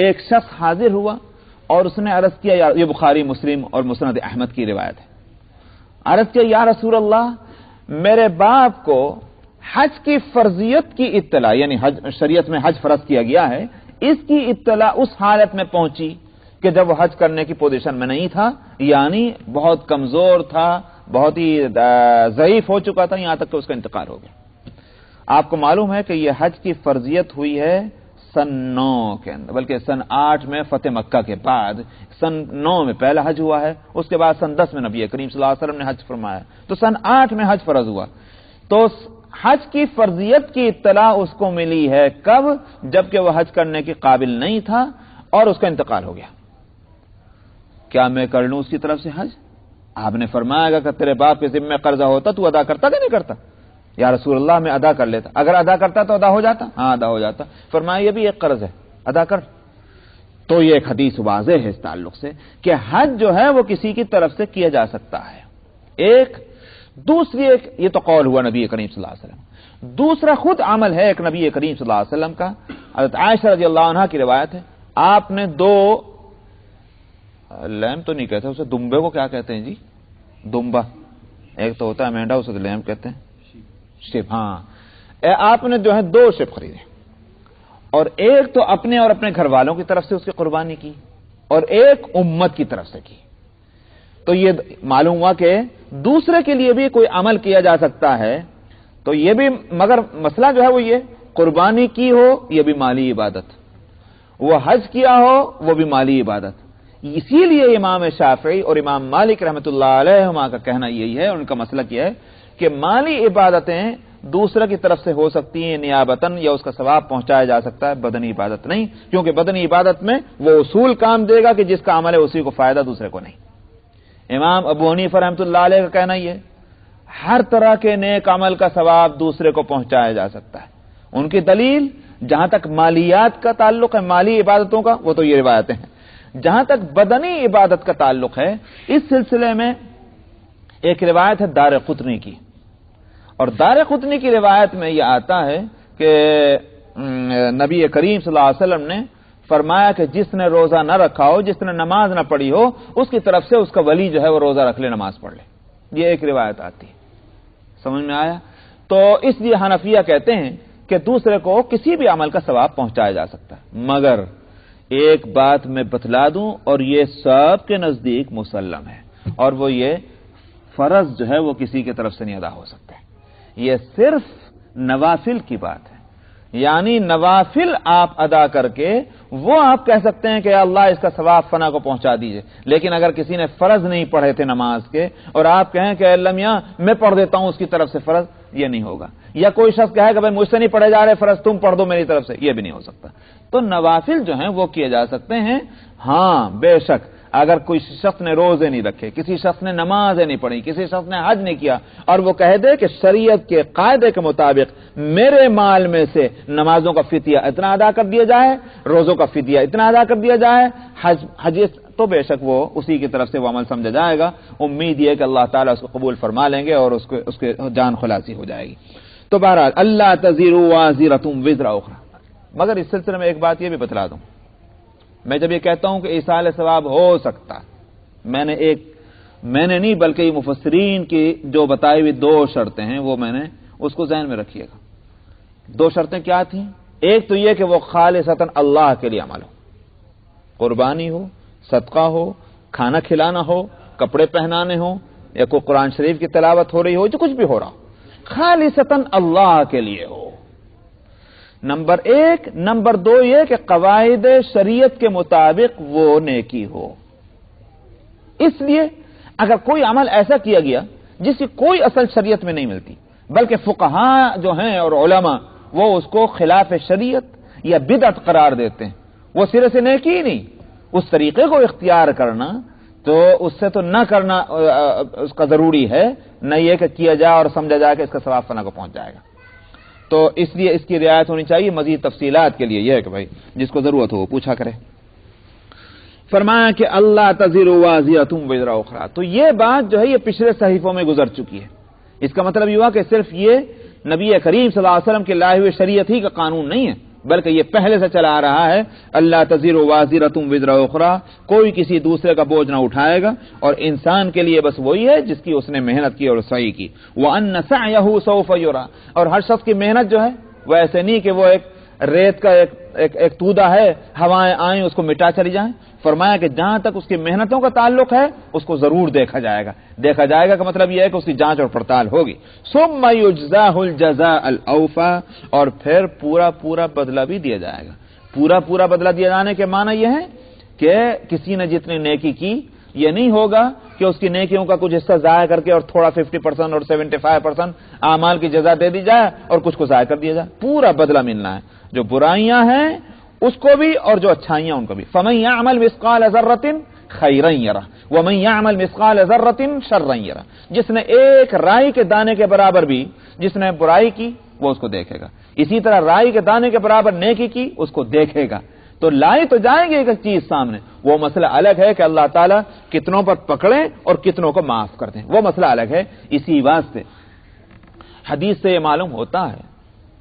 ایک شخص حاضر ہوا اور اس نے عرض کیا، یہ بخاری مسلم اور مسند احمد کی روایت ہے، عرض کیا یا رسول اللہ، میرے باپ کو حج کی فرضیت کی اطلاع، یعنی شریعت میں حج فرض کیا گیا ہے، اس کی اطلاع اس حالت میں پہنچی کہ جب وہ حج کرنے کی پوزیشن میں نہیں تھا، یعنی بہت کمزور تھا، بہت ہی ضعیف ہو چکا تھا، یہاں تک کہ اس کا انتقال ہو گیا. آپ کو معلوم ہے کہ یہ حج کی فرضیت ہوئی ہے سن 9 کے اندر، بلکہ سن 8 میں فتح مکہ کے بعد، سن 9 میں پہلا حج ہوا ہے، اس کے بعد سن 10 میں نبی کریم صلی اللہ علیہ وسلم نے حج فرمایا، تو سن 8 میں حج فرض ہوا. تو حج کی فرضیت کی اطلاع اس کو ملی ہے کب؟ جبکہ وہ حج کرنے کے قابل نہیں تھا اور اس کا انتقال ہو گیا. کیا میں کر لوں اس کی طرف سے حج؟ آپ نے فرمایا کہ تیرے باپ کے ذمہ قرضہ ہوتا تو ادا کرتا کہ نہیں کرتا؟ یا رسول اللہ میں ادا کر لیتا. اگر ادا کرتا تو ادا ہو جاتا؟ ہاں ادا ہو جاتا. فرمایا یہ بھی ایک قرض ہے، ادا کر. تو یہ ایک حدیث واضح ہے اس تعلق سے کہ حج جو ہے وہ کسی کی طرف سے کیا جا سکتا ہے. ایک دوسری ایک یہ تو قول ہوا نبی کریم صلی اللہ علیہ وسلم. دوسرا خود عمل ہے ایک نبی کریم صلی اللہ علیہ وسلم کا. حضرت عائشہ رضی اللہ عنہا کی روایت ہے، آپ نے دو لیم تو نہیں کہتے اسے، دمبے کو کیا کہتے ہیں جی؟ دمبا. ایک تو ہوتا ہے مینڈا، اسے لیم کہتے ہیں. شپ. ہاں آپ نے جو ہے دو شپ خریدے اور ایک تو اپنے اور اپنے گھر والوں کی طرف سے اس کی قربانی کی اور ایک امت کی طرف سے کی. تو یہ معلوم ہوا کہ دوسرے کے لیے بھی کوئی عمل کیا جا سکتا ہے. تو یہ بھی، مگر مسئلہ جو ہے وہ یہ قربانی کی ہو یہ بھی مالی عبادت، وہ حج کیا ہو وہ بھی مالی عبادت. اسی لیے امام شافعی اور امام مالک رحمۃ اللہ علیہما کا کہنا یہی ہے، ان کا مسلک یہ ہے کہ مالی عبادتیں دوسرے کی طرف سے ہو سکتی ہیں نیابتاً، یا اس کا ثواب پہنچایا جا سکتا ہے، بدنی عبادت نہیں، کیونکہ بدنی عبادت میں وہ اصول کام دے گا کہ جس کا عمل ہے اسی کو فائدہ، دوسرے کو نہیں. امام ابو حنیفہ رحمۃ اللہ علیہ کا کہنا یہ ہر طرح کے نیک عمل کا ثواب دوسرے کو پہنچایا جا سکتا ہے. ان کی دلیل جہاں تک مالیات کا تعلق ہے، مالی عبادتوں کا، وہ تو یہ روایتیں ہیں. جہاں تک بدنی عبادت کا تعلق ہے، اس سلسلے میں ایک روایت ہے دار قطنی کی، اور دار قطنی کی روایت میں یہ آتا ہے کہ نبی کریم صلی اللہ علیہ وسلم نے فرمایا کہ جس نے روزہ نہ رکھا ہو، جس نے نماز نہ پڑھی ہو، اس کی طرف سے اس کا ولی جو ہے وہ روزہ رکھ لے، نماز پڑھ لے. یہ ایک روایت آتی ہے. سمجھ میں آیا؟ تو اس لیے حنفیہ کہتے ہیں کہ دوسرے کو کسی بھی عمل کا ثواب پہنچایا جا سکتا ہے. مگر ایک بات میں بتلا دوں، اور یہ سب کے نزدیک مسلم ہے، اور وہ یہ فرض جو ہے وہ کسی کی طرف سے نہیں ادا ہو سکتا ہے. یہ صرف نوافل کی بات ہے. یعنی نوافل آپ ادا کر کے وہ آپ کہہ سکتے ہیں کہ اللہ اس کا ثواب فنا کو پہنچا دیجئے. لیکن اگر کسی نے فرض نہیں پڑھے تھے نماز کے اور آپ کہیں کہ اللہ میاں میں پڑھ دیتا ہوں اس کی طرف سے فرض، یہ نہیں ہوگا. یا کوئی شخص کہے کہ بھائی مجھ سے نہیں پڑھے جا رہے فرض، تم پڑھ دو میری طرف سے، یہ بھی نہیں ہو سکتا. تو نوافل جو ہیں وہ کیے جا سکتے ہیں. ہاں بے شک اگر کوئی شخص نے روزے نہیں رکھے، کسی شخص نے نمازیں نہیں پڑھی، کسی شخص نے حج نہیں کیا، اور وہ کہہ دے کہ شریعت کے قاعدے کے مطابق میرے مال میں سے نمازوں کا فدیہ اتنا ادا کر دیا جائے، روزوں کا فدیہ اتنا ادا کر دیا جائے، حج، تو بے شک وہ اسی کی طرف سے وہ عمل سمجھا جائے گا. امید یہ کہ اللہ تعالیٰ اس کو قبول فرما لیں گے اور اس کے جان خلاصی ہو جائے گی. تو بہرحال اللہ تزر وازرۃ وزر اخرى. مگر اس سلسلے میں ایک بات یہ بھی بتلا دوں، میں جب یہ کہتا ہوں کہ ایصال ثواب ہو سکتا، میں نے نہیں بلکہ یہ مفسرین کی جو بتائی ہوئی دو شرطیں ہیں وہ میں نے اس کو ذہن میں رکھیے گا. دو شرطیں کیا تھیں؟ ایک تو یہ کہ وہ خالصتاً اللہ کے لیے عمل ہو، قربانی ہو، صدقہ ہو، کھانا کھلانا ہو، کپڑے پہنانے ہو، یا کوئی قرآن شریف کی تلاوت ہو رہی ہو، جو کچھ بھی ہو رہا ہو، خالصتاً اللہ کے لیے ہو. نمبر ایک. نمبر دو یہ کہ قواعد شریعت کے مطابق وہ نیکی ہو. اس لیے اگر کوئی عمل ایسا کیا گیا جس کی کوئی اصل شریعت میں نہیں ملتی، بلکہ فقہاء جو ہیں اور علماء وہ اس کو خلاف شریعت یا بدعت قرار دیتے ہیں، وہ سرے سے نیکی ہی نہیں. اس طریقے کو اختیار کرنا تو اس سے تو نہ کرنا اس کا ضروری ہے، نہ یہ کہ کیا جائے اور سمجھا جائے کہ اس کا ثواب فنا کو پہنچ جائے گا. تو اس لیے اس کی رعایت ہونی چاہیے. مزید تفصیلات کے لیے یہ ہے کہ بھائی جس کو ضرورت ہو وہ پوچھا کرے. فرمایا کہ اللہ تزر وازرۃ وزر اخرى. تو یہ بات جو ہے یہ پچھلے صحیفوں میں گزر چکی ہے. اس کا مطلب یہ ہوا کہ صرف یہ نبی کریم صلی اللہ علیہ وسلم کے لائے ہوئے شریعت ہی کا قانون نہیں ہے، بلکہ یہ پہلے سے چلا آ رہا ہے. اللہ تزر وازرۃ وزر اخرى، کوئی کسی دوسرے کا بوجھ نہ اٹھائے گا، اور انسان کے لیے بس وہی ہے جس کی اس نے محنت کی اور سعی کی. وَأَنَّ سَعْيَهُ سَوْفَ يُرَى. اور ہر شخص کی محنت جو ہے وہ ایسے نہیں کہ وہ ایک ریت کا ایک تودا ہے، ہوائیں آئیں اس کو مٹا چلی جائیں. فرمایا کہ جہاں تک اس کی محنتوں کا تعلق ہے اس کو ضرور دیکھا جائے گا. دیکھا جائے گا کا مطلب یہ ہے کہ اس کی جانچ اور پڑتال ہوگی. ثُمَّ يُجْزَاهُ الْجَزَاءَ الْأَوْفَى. اور پھر پورا بدلہ بھی دیا جائے گا. پورا بدلہ دیے جانے کے معنی یہ ہے کہ کسی نے جتنی نیکی کی یہ نہیں ہوگا کہ اس کی نیکیوں کا کچھ حصہ ضائع کر کے اور تھوڑا 50% اور 75% اعمال کی جزا دے دی جائے اور کچھ کو ضائع کر دیا جائے. پورا بدلہ ملنا ہے، جو برائیاں ہیں اس کو بھی اور جو اچھائیاں ان کو بھی. فَمَن يَعْمَلْ مِثْقَالَ ذَرَّةٍ خَيْرًا يَرَهُ وَمَن يَعْمَلْ مِثْقَالَ ذَرَّةٍ شَرًّا يَرَهُ. جس نے ایک رائی کے دانے کے برابر بھی جس نے برائی کی وہ اس کو دیکھے گا، اسی طرح رائی کے دانے کے برابر نیکی کی اس کو دیکھے گا. تو لائی تو جائیں گے ایک چیز سامنے، وہ مسئلہ الگ ہے کہ اللہ تعالیٰ کتنوں پر پکڑیں اور کتنوں کو معاف کر دیں، وہ مسئلہ الگ ہے. اسی واسطے حدیث سے یہ معلوم ہوتا ہے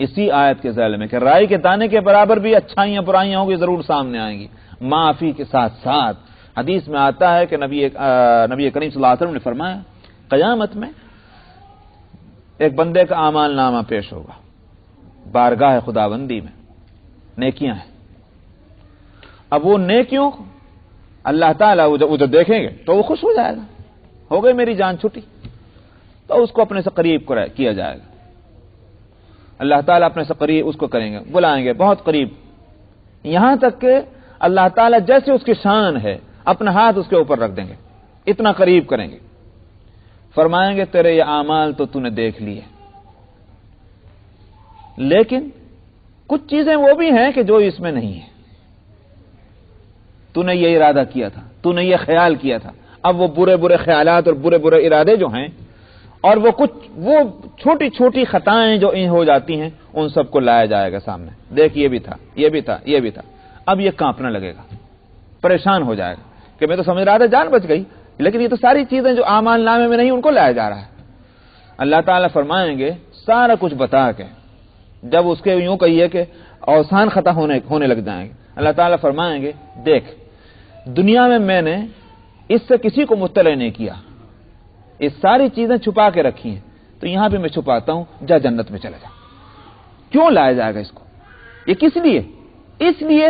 اسی آیت کے ذیل میں کہ رائی کے دانے کے برابر بھی اچھائیاں برائیاں ہوں گی، ضرور سامنے آئیں گی، معافی کے ساتھ ساتھ. حدیث میں آتا ہے کہ نبی کریم صلی اللہ علیہ وسلم نے فرمایا قیامت میں ایک بندے کا اعمال نامہ پیش ہوگا بارگاہ خداوندی میں، نیکیاں ہیں. اب وہ نیکیوں کو اللہ تعالیٰ ادھر دیکھیں گے تو وہ خوش ہو جائے گا، ہو گئی میری جان چھٹی، تو اس کو اپنے سے قریب کیا جائے گا. اللہ تعالیٰ اپنے سے قریب اس کو کریں گے، بلائیں گے بہت قریب، یہاں تک کہ اللہ تعالیٰ جیسے اس کی شان ہے اپنا ہاتھ اس کے اوپر رکھ دیں گے، اتنا قریب کریں گے. فرمائیں گے تیرے یہ اعمال تو نے دیکھ لیے، لیکن کچھ چیزیں وہ بھی ہیں کہ جو اس میں نہیں ہیں. تو نے یہ ارادہ کیا تھا، تو نے یہ خیال کیا تھا. اب وہ برے برے خیالات اور برے برے ارادے جو ہیں اور وہ چھوٹی چھوٹی خطائیں جو ہو جاتی ہیں ان سب کو لایا جائے گا سامنے. دیکھ یہ بھی تھا، یہ بھی تھا، یہ بھی تھا. اب یہ کانپنے لگے گا، پریشان ہو جائے گا کہ میں تو سمجھ رہا تھا جان بچ گئی، لیکن یہ تو ساری چیزیں جو اعمال نامے میں نہیں ان کو لایا جا رہا ہے. اللہ تعالیٰ فرمائیں گے سارا کچھ بتا کے، جب اس کے یوں کہیے کہ اوسان خطا ہونے لگ جائیں گے، اللہ تعالیٰ فرمائیں گے دیکھ دنیا میں نے اس سے کسی کو مطلع نہیں کیا، یہ ساری چیزیں چھپا کے رکھی ہیں، تو یہاں بھی میں چھپاتا ہوں، جا جنت میں چلا جا. کیوں لایا جائے گا اس کو؟ یہ کس لیے؟ اس لیے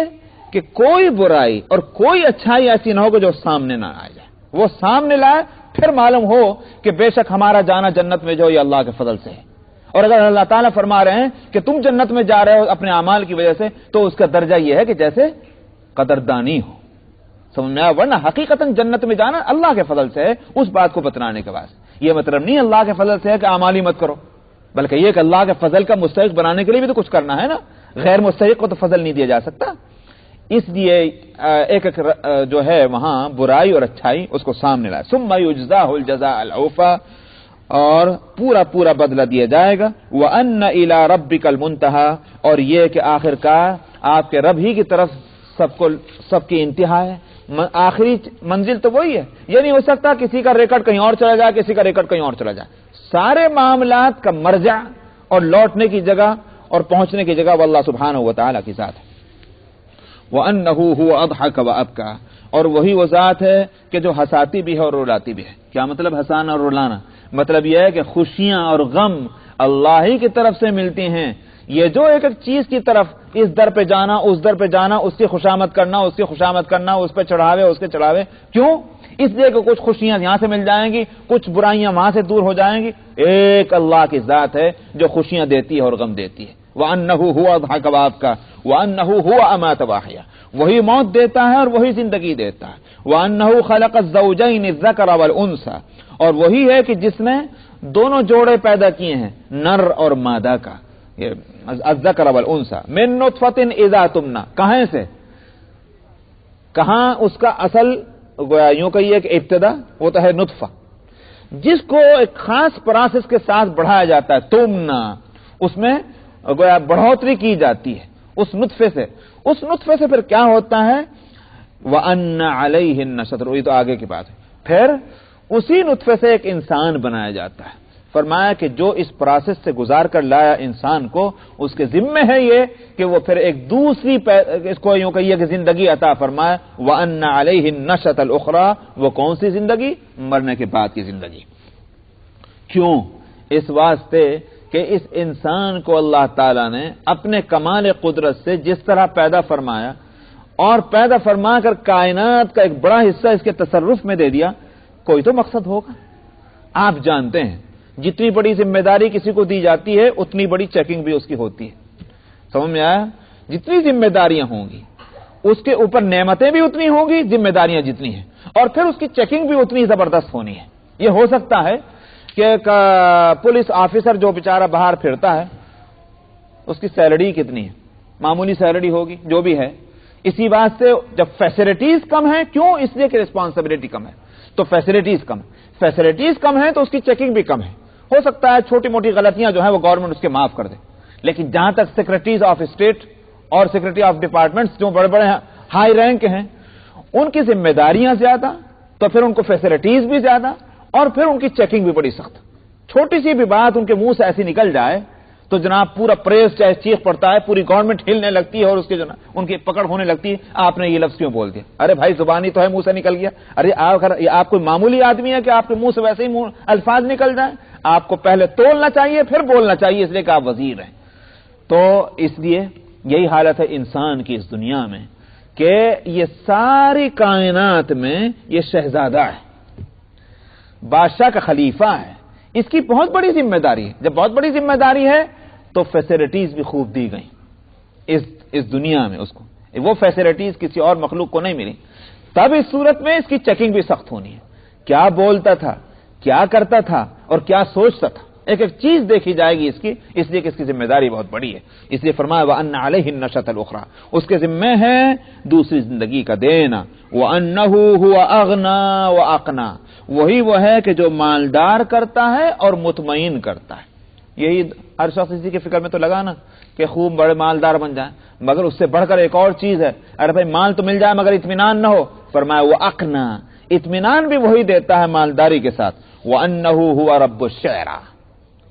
کہ کوئی برائی اور کوئی اچھائی ایسی نہ ہو کہ جو سامنے نہ آ جائے، وہ سامنے لائے پھر معلوم ہو کہ بے شک ہمارا جانا جنت میں جو یہ اللہ کے فضل سے ہے. اور اگر اللہ تعالیٰ فرما رہے ہیں کہ تم جنت میں جا رہے ہو اپنے اعمال کی وجہ سے، تو اس کا درجہ یہ ہے کہ جیسے قدردانی ہو، سمجھ میں آیا؟ ورنہ حقیقتاً جنت میں جانا اللہ کے فضل سے ہے. اس بات کو بتلانے کے بعد یہ مطلب نہیں اللہ کے فضل سے ہے کہ اعمال ہی مت کرو، بلکہ یہ کہ اللہ کے فضل کا مستحق بنانے کے لیے بھی تو کچھ کرنا ہے نا. غیر مستحق کو تو فضل نہیں دیا جا سکتا. اس لیے ایک جو ہے وہاں برائی اور اچھائی اس کو سامنے لائے. ثم یجزاہ الجزاء الاوفی، اور پورا بدلہ دیا جائے گا. وان الی ربک المنتہی، اور یہ کہ آخر کار آپ کے رب ہی کی طرف سب کی انتہا ہے. آخری منزل تو وہی ہے. یہ نہیں ہو سکتا کسی کا ریکارڈ کہیں اور چلا جائے، کسی کا ریکارڈ کہیں اور چلا جائے. سارے معاملات کا مرجع اور لوٹنے کی جگہ اور پہنچنے کی جگہ وہ اللہ سبحانہ و تعالیٰ کی ذات ہے. وَأَنَّهُ هُوَ أَضْحَكَ وَأَبْكَى، اور وہی وہ ذات ہے کہ جو ہنساتی بھی ہے اور رلاتی بھی ہے. کیا مطلب ہنسانا اور رلانا؟ مطلب یہ ہے کہ خوشیاں اور غم اللہ ہی کی طرف سے ملتی ہیں. یہ جو ایک چیز کی طرف اس در پہ جانا اس در پہ جانا، اس کی خوشامد کرنا اس کی خوشامد کرنا، اس پہ چڑھاوے اس کے چڑھاوے، کیوں؟ اس لیے کہ کچھ خوشیاں یہاں سے مل جائیں گی، کچھ برائیاں وہاں سے دور ہو جائیں گی. ایک اللہ کی ذات ہے جو خوشیاں دیتی ہے اور غم دیتی ہے. وَأَنَّهُ هُوَ أَضْحَكَ وَأَبْكَى وَأَنَّهُ هُوَ أَمَاتَ وَأَحْيَا، وہی موت دیتا ہے اور وہی زندگی دیتا ہے. وَأَنَّهُ خَلَقَ الزَّوْجَيْنِ الذَّكَرَ وَالْأُنثَى، اور وہی ہے کہ جس نے دونوں جوڑے پیدا کیے ہیں، نر اور مادہ کا. الذکر والانثى من نطفة اذا تمنى، کہاں سے؟ کہاں اس کا اصل گویا یوں کہیے کہ ابتدا وہ تو ہے نطفہ، جس کو ایک خاص پروسیس کے ساتھ بڑھایا جاتا ہے. تمنا، اس میں گویا بڑھوتری کی جاتی ہے اس نطفے سے. اس نطفے سے پھر کیا ہوتا ہے؟ وَأَنَّ عَلَيْهِ النَّشْرَ، یہ تو آگے کی بات ہے. پھر اسی نطفے سے ایک انسان بنایا جاتا ہے. فرمایا کہ جو اس پروسیس سے گزار کر لایا انسان کو، اس کے ذمے ہے یہ کہ وہ پھر ایک دوسری اس کو یوں کہیے کہ زندگی عطا فرمائے. وَأَنَّ عَلَيْهِ النَّشْأَةَ الْأُخْرَى، وہ کون سی زندگی؟ مرنے کے بعد کی زندگی. کیوں؟ اس واسطے کہ اس انسان کو اللہ تعالیٰ نے اپنے کمال قدرت سے جس طرح پیدا فرمایا اور پیدا فرما کر کائنات کا ایک بڑا حصہ اس کے تصرف میں دے دیا، کوئی تو مقصد ہوگا. آپ جانتے ہیں جتنی بڑی ذمہ داری کسی کو دی جاتی ہے اتنی بڑی چیکنگ بھی اس کی ہوتی ہے. سمجھ میں آیا؟ جتنی ذمہ داریاں ہوں گی اس کے اوپر نعمتیں بھی اتنی ہوں گی، ذمہ داریاں جتنی ہیں. اور پھر اس کی چیکنگ بھی اتنی زبردست ہونی ہے. یہ ہو سکتا ہے کہ ایک پولیس آفیسر جو بیچارہ باہر پھرتا ہے اس کی سیلری کتنی ہے, معمولی سیلری ہوگی جو بھی ہے. اسی بات سے جب فیسلٹیز کم ہیں, کیوں؟ اس لیے کہ ریسپانسبلٹی کم ہے, تو فیسلٹیز کم ہے تو اس کی چیکنگ بھی کم ہے. ہو سکتا ہے چھوٹی موٹی غلطیاں جو ہیں وہ گورنمنٹ اس کے معاف کر دے, لیکن جہاں تک سیکرٹریز آف اسٹیٹ اور سیکرٹری آف ڈپارٹمنٹس جو بڑے بڑے ہائی رینک ہیں, ان کی ذمہ داریاں زیادہ, تو پھر ان کو فیسلٹیز بھی زیادہ, اور پھر ان کی چیکنگ بھی بڑی سخت. چھوٹی سی بھی بات ان کے منہ سے ایسی نکل جائے تو جناب پورا پریس چاہے چیخ پڑتا ہے, پوری گورنمنٹ ہلنے لگتی ہے اور اس کے جناب ان کی پکڑ ہونے لگتی ہے, آپ نے یہ لفظ کیوں بول دیا؟ ارے بھائی زبانی تو ہے, منہ سے نکل گیا. ارے آپ کوئی معمولی آدمی ہے کہ آپ کے منہ سے ویسے ہی الفاظ نکل جائیں؟ آپ کو پہلے تولنا چاہیے پھر بولنا چاہیے, اس لیے کہ آپ وزیر ہیں. تو اس لیے یہی حالت ہے انسان کی اس دنیا میں کہ یہ ساری کائنات میں یہ شہزادہ ہے, بادشاہ کا خلیفہ ہے, اس کی بہت بڑی ذمہ داری ہے. جب بہت بڑی ذمہ داری ہے تو فیسلٹیز بھی خوب دی گئیں اس دنیا میں. اس کو وہ فیسلٹیز کسی اور مخلوق کو نہیں ملی. تب اس صورت میں اس کی چیکنگ بھی سخت ہونی ہے. کیا بولتا تھا, کیا کرتا تھا اور کیا سوچتا تھا, ایک ایک چیز دیکھی جائے گی اس کی, اس لیے کہ اس کی ذمہ داری بہت بڑی ہے. اس لیے فرمایا وَأَنَّ عَلَيْهِ النَّشَةَ الْأُخْرَى, اس کے ذمہ ہے دوسری زندگی کا دینا. وَأَنَّهُ هُوَ أَغْنَى وَأَقْنَى, وہی وہ ہے کہ جو مالدار کرتا ہے اور مطمئن کرتا ہے. یہی ہر شخص اسی کی فکر میں تو لگا نا کہ خوب بڑے مالدار بن جائیں, مگر اس سے بڑھ کر ایک اور چیز ہے, ارے بھائی مال تو مل جائے مگر اطمینان نہ ہو. فرمایا وہ اقنا, اطمینان بھی وہی دیتا ہے مالداری کے ساتھ. وَأَنَّهُ هُوَ رَبُّ الشِّعْرَى,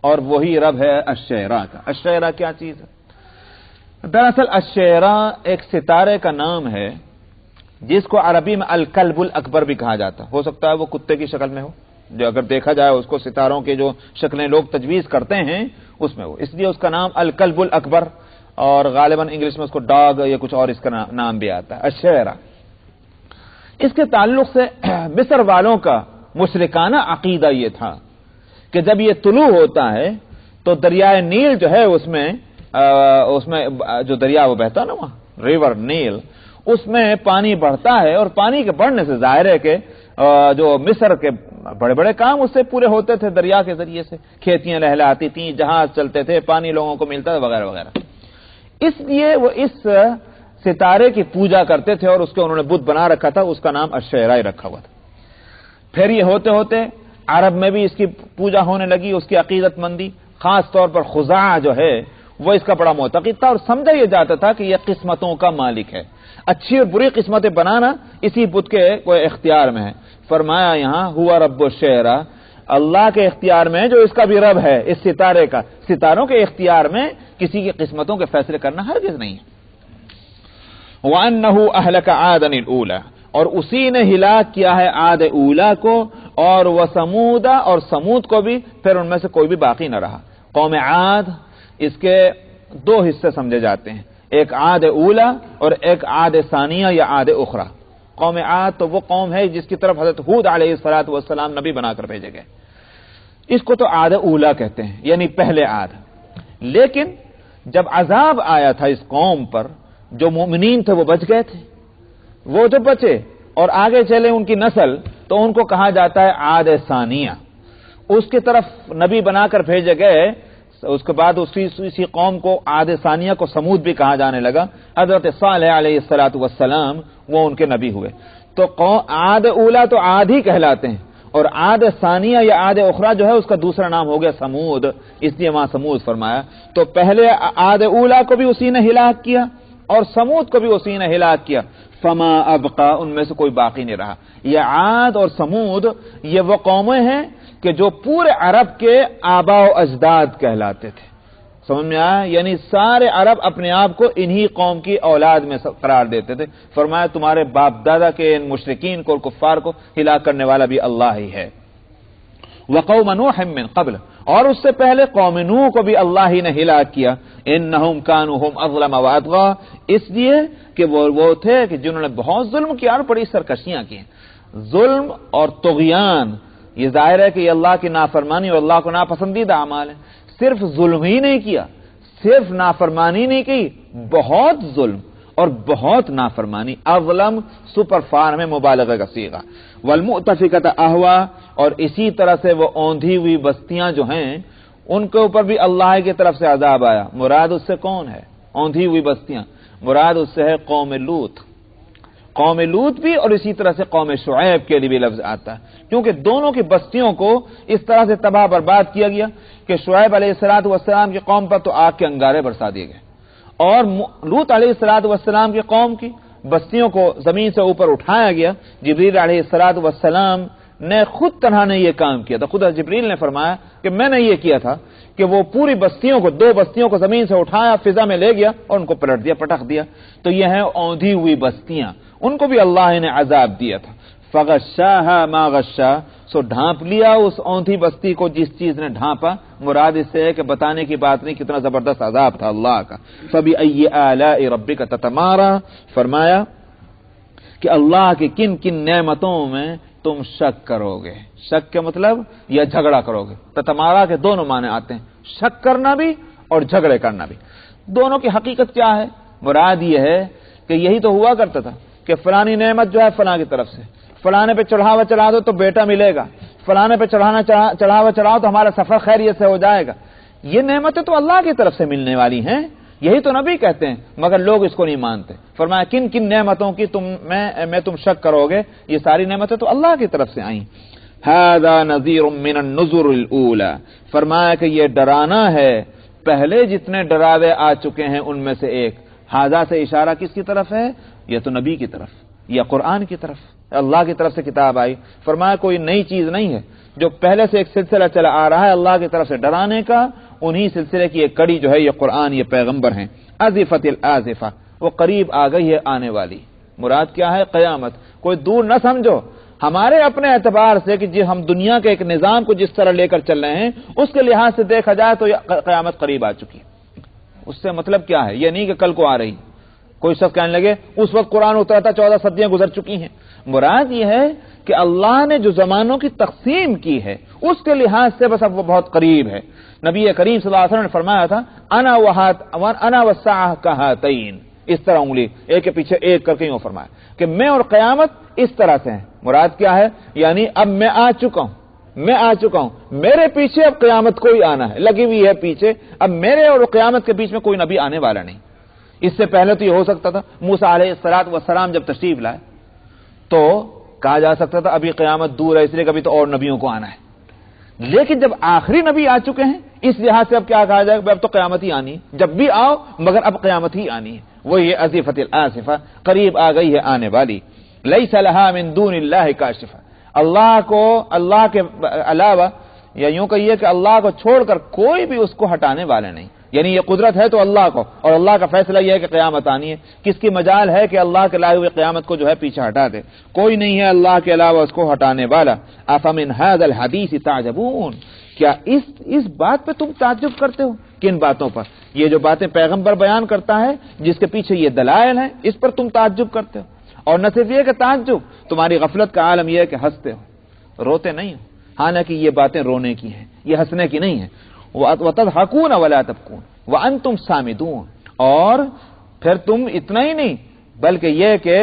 اور وہی رب ہے الشعراء کا. الشعراء کیا چیز ہے؟ دراصل الشعراء ایک ستارے کا نام ہے جس کو عربی میں الکلب الاکبر بھی کہا جاتا. ہو سکتا ہے وہ کتے کی شکل میں ہو, جو اگر دیکھا جائے اس کو ستاروں کے جو شکلیں لوگ تجویز کرتے ہیں اس میں وہ, اس لیے اس کا نام الکلب الاکبر, اور غالباً انگلش میں اس کو ڈاگ یا کچھ اور اس کا نام بھی آتا ہے الشعراء. اس کے تعلق سے مصر والوں کا مشرکانہ عقیدہ یہ تھا کہ جب یہ طلوع ہوتا ہے تو دریائے نیل جو ہے اس میں جو دریا وہ بہتا نا وہاں ریور نیل, اس میں پانی بڑھتا ہے, اور پانی کے بڑھنے سے ظاہر ہے کہ جو مصر کے بڑے بڑے کام اس سے پورے ہوتے تھے دریا کے ذریعے سے, کھیتیاں لہلاتی تھیں, جہاز چلتے تھے, پانی لوگوں کو ملتا تھا وغیرہ وغیرہ. اس لیے وہ اس ستارے کی پوجا کرتے تھے اور اس کو انہوں نے بت بنا رکھا تھا, اس کا نام الشعراء رکھا ہوا تھا. پھر یہ ہوتے ہوتے عرب میں بھی اس کی پوجا ہونے لگی, اس کی عقیدت مندی. خاص طور پر خزاعہ جو ہے وہ اس کا بڑا معتقد تھا, اور سمجھا یہ جاتا تھا کہ یہ قسمتوں کا مالک ہے, اچھی اور بری قسمتیں بنانا اسی بت کے کوئی اختیار میں ہے. فرمایا یہاں ہوا رب الشعراء, اللہ کے اختیار میں جو اس کا بھی رب ہے, اس ستارے کا, ستاروں کے اختیار میں کسی کی قسمتوں کے فیصلے کرنا ہرگز نہیں ہے. وَأَنَّهُ أَهْلَكَ عَادًا الْأُولَى, اور اسی نے ہلاک کیا ہے عاد اولا کو, اور وثمود, اور سمود کو بھی, پھر ان میں سے کوئی بھی باقی نہ رہا. قوم عاد اس کے دو حصے سمجھے جاتے ہیں, ایک عاد اولا اور ایک عاد ثانیہ یا عاد اخرى. قوم عاد تو وہ قوم ہے جس کی طرف حضرت ہود علیہ السلام نبی بنا کر بھیجے گئے, اس کو تو عاد اولا کہتے ہیں, یعنی پہلے عاد. لیکن جب عذاب آیا تھا اس قوم پر, جو مومنین تھے وہ بچ گئے تھے, وہ جو بچے اور آگے چلے ان کی نسل, تو ان کو کہا جاتا ہے عاد ثانیہ. اس کی طرف نبی بنا کر بھیجے گئے, اس کے بعد اسی قوم کو عاد ثانیہ کو سمود بھی کہا جانے لگا. حضرت صالح علیہ السلام وہ ان کے نبی ہوئے. تو عاد اولا تو عاد ہی کہلاتے ہیں, اور عاد ثانیہ یا عاد اخرى جو ہے اس کا دوسرا نام ہو گیا سمود, اس لیے وہاں سمود فرمایا. تو پہلے عاد اولا کو بھی اسی نے ہلاک کیا اور سمود کو بھی اسی نے ہلاک کیا. فما ابقا, ان میں سے کوئی باقی نہیں رہا. یہ عاد اور سمود یہ وہ قومیں ہیں کہ جو پورے عرب کے آبا و اجداد کہلاتے تھے. سمجھ میں آیا؟ یعنی سارے عرب اپنے آپ کو انہی قوم کی اولاد میں قرار دیتے تھے. فرمایا تمہارے باپ دادا کے ان مشرکین کو اور کفار کو ہلاک کرنے والا بھی اللہ ہی ہے. وقوم نوح من قبل, اور اس سے پہلے قوم نوح کو بھی اللہ ہی نے ہلاک کیا. انہم کانوا هم اظلم واطغى, اس لیے کہ وہ تھے کہ جنہوں نے بہت ظلم کیا اور بڑی سرکشیاں کی. ظلم اور طغیان یہ ظاہر ہے کہ یہ اللہ کی نافرمانی اور اللہ کو ناپسندیدہ اعمال ہے. صرف ظلم ہی نہیں کیا, صرف نافرمانی نہیں کی, بہت ظلم اور بہت نافرمانی. اظلم سپر فارم ہے مبالغہ کا صیغہ. والمؤتفکۃ اہوا اور اسی طرح سے وہ اوندھی ہوئی بستیاں جو ہیں ان کے اوپر بھی اللہ کی طرف سے عذاب آیا. مراد اس سے کون ہے؟ اوندھی ہوئی بستیاں مراد اس سے ہے قوم لوط. قوم لوط بھی اور اسی طرح سے قوم شعیب کے لیے بھی لفظ آتا ہے کیونکہ دونوں کی بستیوں کو اس طرح سے تباہ برباد کیا گیا کہ شعیب علیہ السلام کی قوم پر تو آگ کے انگارے برسا دیے گئے اور لوط علیہ السلام کی قوم کی بستیوں کو زمین سے اوپر اٹھایا گیا. جبریل علیہ السلام نے خود تنہا نے یہ کام کیا تھا. خود جبریل نے فرمایا کہ میں نے یہ کیا تھا کہ وہ پوری بستیوں کو 2 بستیوں کو زمین سے اٹھایا, فضا میں لے گیا اور ان کو پلٹ دیا, پٹخ دیا. تو یہ ہیں اوندھی ہوئی بستیاں, ان کو بھی اللہ نے عذاب دیا تھا. فغشاها ما غشا, سو ڈھانپ لیا اس اوندھی بستی کو جس چیز نے ڈھانپا. مراد اس سے ہے کہ بتانے کی بات نہیں کتنا زبردست عذاب تھا اللہ کا. فبأي آلاء ربك تتمارى, فرمایا کہ اللہ کی کن کن نعمتوں میں تم شک کرو گے. شک کے مطلب یا جھگڑا کرو گے. تتمارا کے دونوں معنی آتے ہیں, شک کرنا بھی اور جھگڑے کرنا بھی. دونوں کی حقیقت کیا ہے؟ مراد یہ ہے کہ یہی تو ہوا کرتا تھا کہ فلانی نعمت جو ہے فلاں کی طرف سے, فلانے پہ چڑھاوا چڑھا دو تو بیٹا ملے گا, فلانے پہ چڑھاوا چڑھاؤ تو ہمارا سفر خیریت سے ہو جائے گا. یہ نعمتیں تو اللہ کی طرف سے ملنے والی ہیں, یہی تو نبی کہتے ہیں, مگر لوگ اس کو نہیں مانتے. فرمایا کن کن نعمتوں کی تم شک کرو گے, یہ ساری نعمتیں تو اللہ کی طرف سے آئیں. ھذا نذیر من النذر الاولى, فرمایا کہ یہ ڈرانا ہے پہلے جتنے ڈراوے آ چکے ہیں ان میں سے ایک. ھذا سے اشارہ کس کی طرف ہے؟ یہ تو نبی کی طرف یا قرآن کی طرف, اللہ کی طرف سے کتاب آئی. فرمایا کوئی نئی چیز نہیں ہے, جو پہلے سے ایک سلسلہ چلا آ رہا ہے اللہ کی طرف سے ڈرانے کا, انہی سلسلے کی ایک کڑی جو ہے یہ قرآن, یہ پیغمبر ہیں. ازفت الازفہ, وہ قریب آ گئی ہے آنے والی. مراد کیا ہے؟ قیامت. کوئی دور نہ سمجھو, ہمارے اپنے اعتبار سے کہ ہم دنیا کے ایک نظام کو جس طرح لے کر چل رہے ہیں اس کے لحاظ سے دیکھا جائے تو قیامت قریب آ چکی. اس سے مطلب کیا ہے؟ یہ نہیں کہ کل کو آ رہی. کوئی شخص کہنے لگے اس وقت قرآن اترا تھا 14 صدیاں گزر چکی ہیں. مراد یہ ہے کہ اللہ نے جو زمانوں کی تقسیم کی ہے اس کے لحاظ سے بس اب وہ بہت قریب ہے. نبی کریم صلی اللہ علیہ وسلم نے فرمایا تھا انا والساعہ کہاتین, اس طرح انگلی ایک کے پیچھے ایک کر کے یوں فرمایا کہ میں اور قیامت اس طرح سے ہیں. مراد کیا ہے؟ یعنی اب میں آ چکا ہوں, میرے پیچھے اب قیامت کوئی آنا ہے, لگی ہوئی ہے پیچھے. اب میرے اور قیامت کے بیچ میں کوئی نبی آنے والا نہیں. اس سے پہلے تو یہ ہو سکتا تھا موسیٰ علیہ السلام جب تشریف لائے تو کہا جا سکتا تھا ابھی قیامت دور ہے اس لیے کبھی تو اور نبیوں کو آنا ہے. لیکن جب آخری نبی آ چکے ہیں اس لحاظ سے اب کیا کہا جائے گا؟ اب تو قیامت ہی آنی ہے, جب بھی آؤ مگر اب قیامت ہی آنی ہے. وہی ازفت الازفہ, قریب آ گئی ہے آنے والی. لیس لہا من دون اللہ کاشفہ, اللہ کے علاوہ یا یوں کہیے کہ اللہ کو چھوڑ کر کوئی بھی اس کو ہٹانے والے نہیں. یعنی یہ قدرت ہے تو اللہ کو, اور اللہ کا فیصلہ یہ ہے کہ قیامت آنی ہے. کس کی مجال ہے کہ اللہ کے لائے ہوئے قیامت کو جو ہے پیچھے ہٹا دے؟ کوئی نہیں ہے اللہ کے علاوہ اس کو ہٹانے والا. افمن ھذا الحدیث تعجبون, کیا اس بات پہ تم تعجب کرتے ہو؟ کن باتوں پر؟ یہ جو باتیں پیغمبر بیان کرتا ہے جس کے پیچھے یہ دلائل ہیں, اس پر تم تعجب کرتے ہو. اور نہ صرف یہ کہ تعجب, تمہاری غفلت کا عالم یہ ہے کہ ہنستے ہو, روتے نہیں ہو. حالانکہ یہ باتیں رونے کی ہیں, یہ ہنسنے کی نہیں ہیں. وَتَضْحَكُونَ وَلَا تَبْكُونَ وَأَنْتُمْ سَامِدُونَ, اور پھر تم اتنا ہی نہیں بلکہ یہ کہ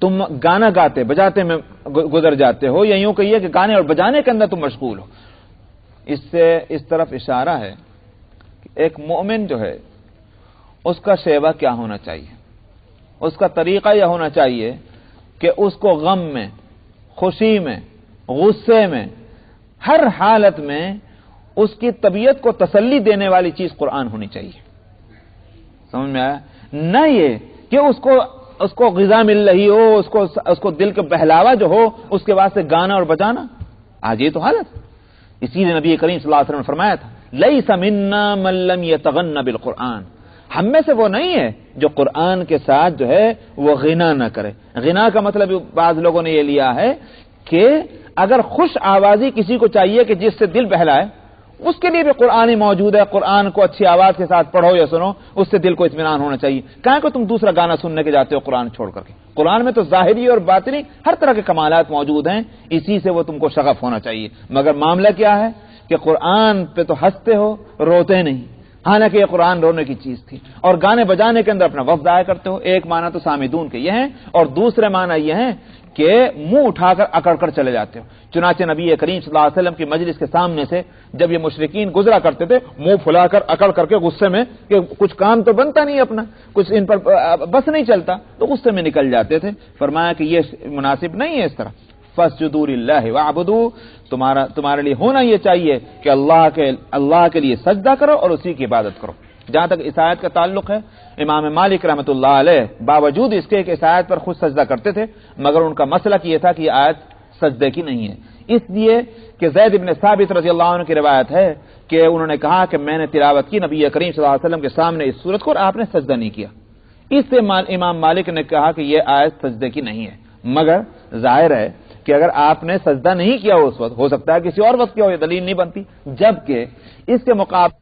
تم گانا گاتے بجاتے میں گزر جاتے ہو, یا یوں کہیے کہ گانے اور بجانے کے اندر تم مشغول ہو. اس سے اس طرف اشارہ ہے کہ ایک مومن جو ہے اس کا شیوہ کیا ہونا چاہیے, اس کا طریقہ یہ ہونا چاہیے کہ اس کو غم میں, خوشی میں, غصے میں, ہر حالت میں اس کی طبیعت کو تسلی دینے والی چیز قرآن ہونی چاہیے. سمجھ میں آیا؟ نہ یہ کہ اس کو غذا مل رہی ہو, اس کو دل کا بہلاوا جو ہو اس کے واسطے گانا اور بجانا. آج یہ تو حالت. اسی لیے نبی کریم صلی اللہ علیہ وسلم نے فرمایا تھا لیس منا من لم یتغن بالقرآن, ہم میں سے وہ نہیں ہے جو قرآن کے ساتھ جو ہے وہ غنا نہ کرے. غنا کا مطلب بعض لوگوں نے یہ لیا ہے کہ اگر خوش آوازی کسی کو چاہیے کہ جس سے دل بہلائے, اس کے لیے بھی قرآن ہی موجود ہے. قرآن کو اچھی آواز کے ساتھ پڑھو یا سنو, اس سے دل کو اطمینان ہونا چاہیے. کہاں کو تم دوسرا گانا سننے کے جاتے ہو قرآن چھوڑ کر کے؟ قرآن میں تو ظاہری اور باطنی ہر طرح کے کمالات موجود ہیں, اسی سے وہ تم کو شغف ہونا چاہیے. مگر معاملہ کیا ہے کہ قرآن پہ تو ہنستے ہو, روتے نہیں. حالانکہ یہ قرآن رونے کی چیز تھی. اور گانے بجانے کے اندر اپنا وقت ضائع کرتے ہو. ایک معنی تو سامدون کے یہ ہیں اور دوسرے معنی یہ ہیں کہ منہ اٹھا کر اکڑ کر چلے جاتے ہو. چنانچہ نبی کریم صلی اللہ علیہ وسلم کی مجلس کے سامنے سے جب یہ مشرکین گزرا کرتے تھے منہ پھلا کر اکڑ کر کے غصے میں کہ کچھ کام تو بنتا نہیں اپنا, کچھ ان پر بس نہیں چلتا, تو غصے میں نکل جاتے تھے. فرمایا کہ یہ مناسب نہیں ہے اس طرح. فاسجدوا للہ واعبدوا, تمہارے لیے ہونا یہ چاہیے کہ اللہ کے لیے سجدہ کرو اور اسی کی عبادت کرو. جہاں تک اس آیت کا تعلق ہے, امام مالک رحمۃ اللہ علیہ باوجود اس کے کہ اس آیت پر خود سجدہ کرتے تھے مگر ان کا مسلک یہ تھا کہ یہ آیت سجدے کی نہیں ہے, اس لیے کہ زید بن ثابت رضی اللہ عنہ کی روایت ہے کہ انہوں نے کہا کہ میں نے تلاوت کی نبی کریم صلی اللہ علیہ وسلم کے سامنے اس سورت کو اور آپ نے سجدہ نہیں کیا. اس سے امام مالک نے کہا کہ یہ آیت سجدے کی نہیں ہے. مگر ظاہر ہے کہ اگر آپ نے سجدہ نہیں کیا اس وقت, ہو سکتا ہے کسی اور وقت کیا ہو, یہ دلیل نہیں بنتی. جبکہ اس کے مقابلے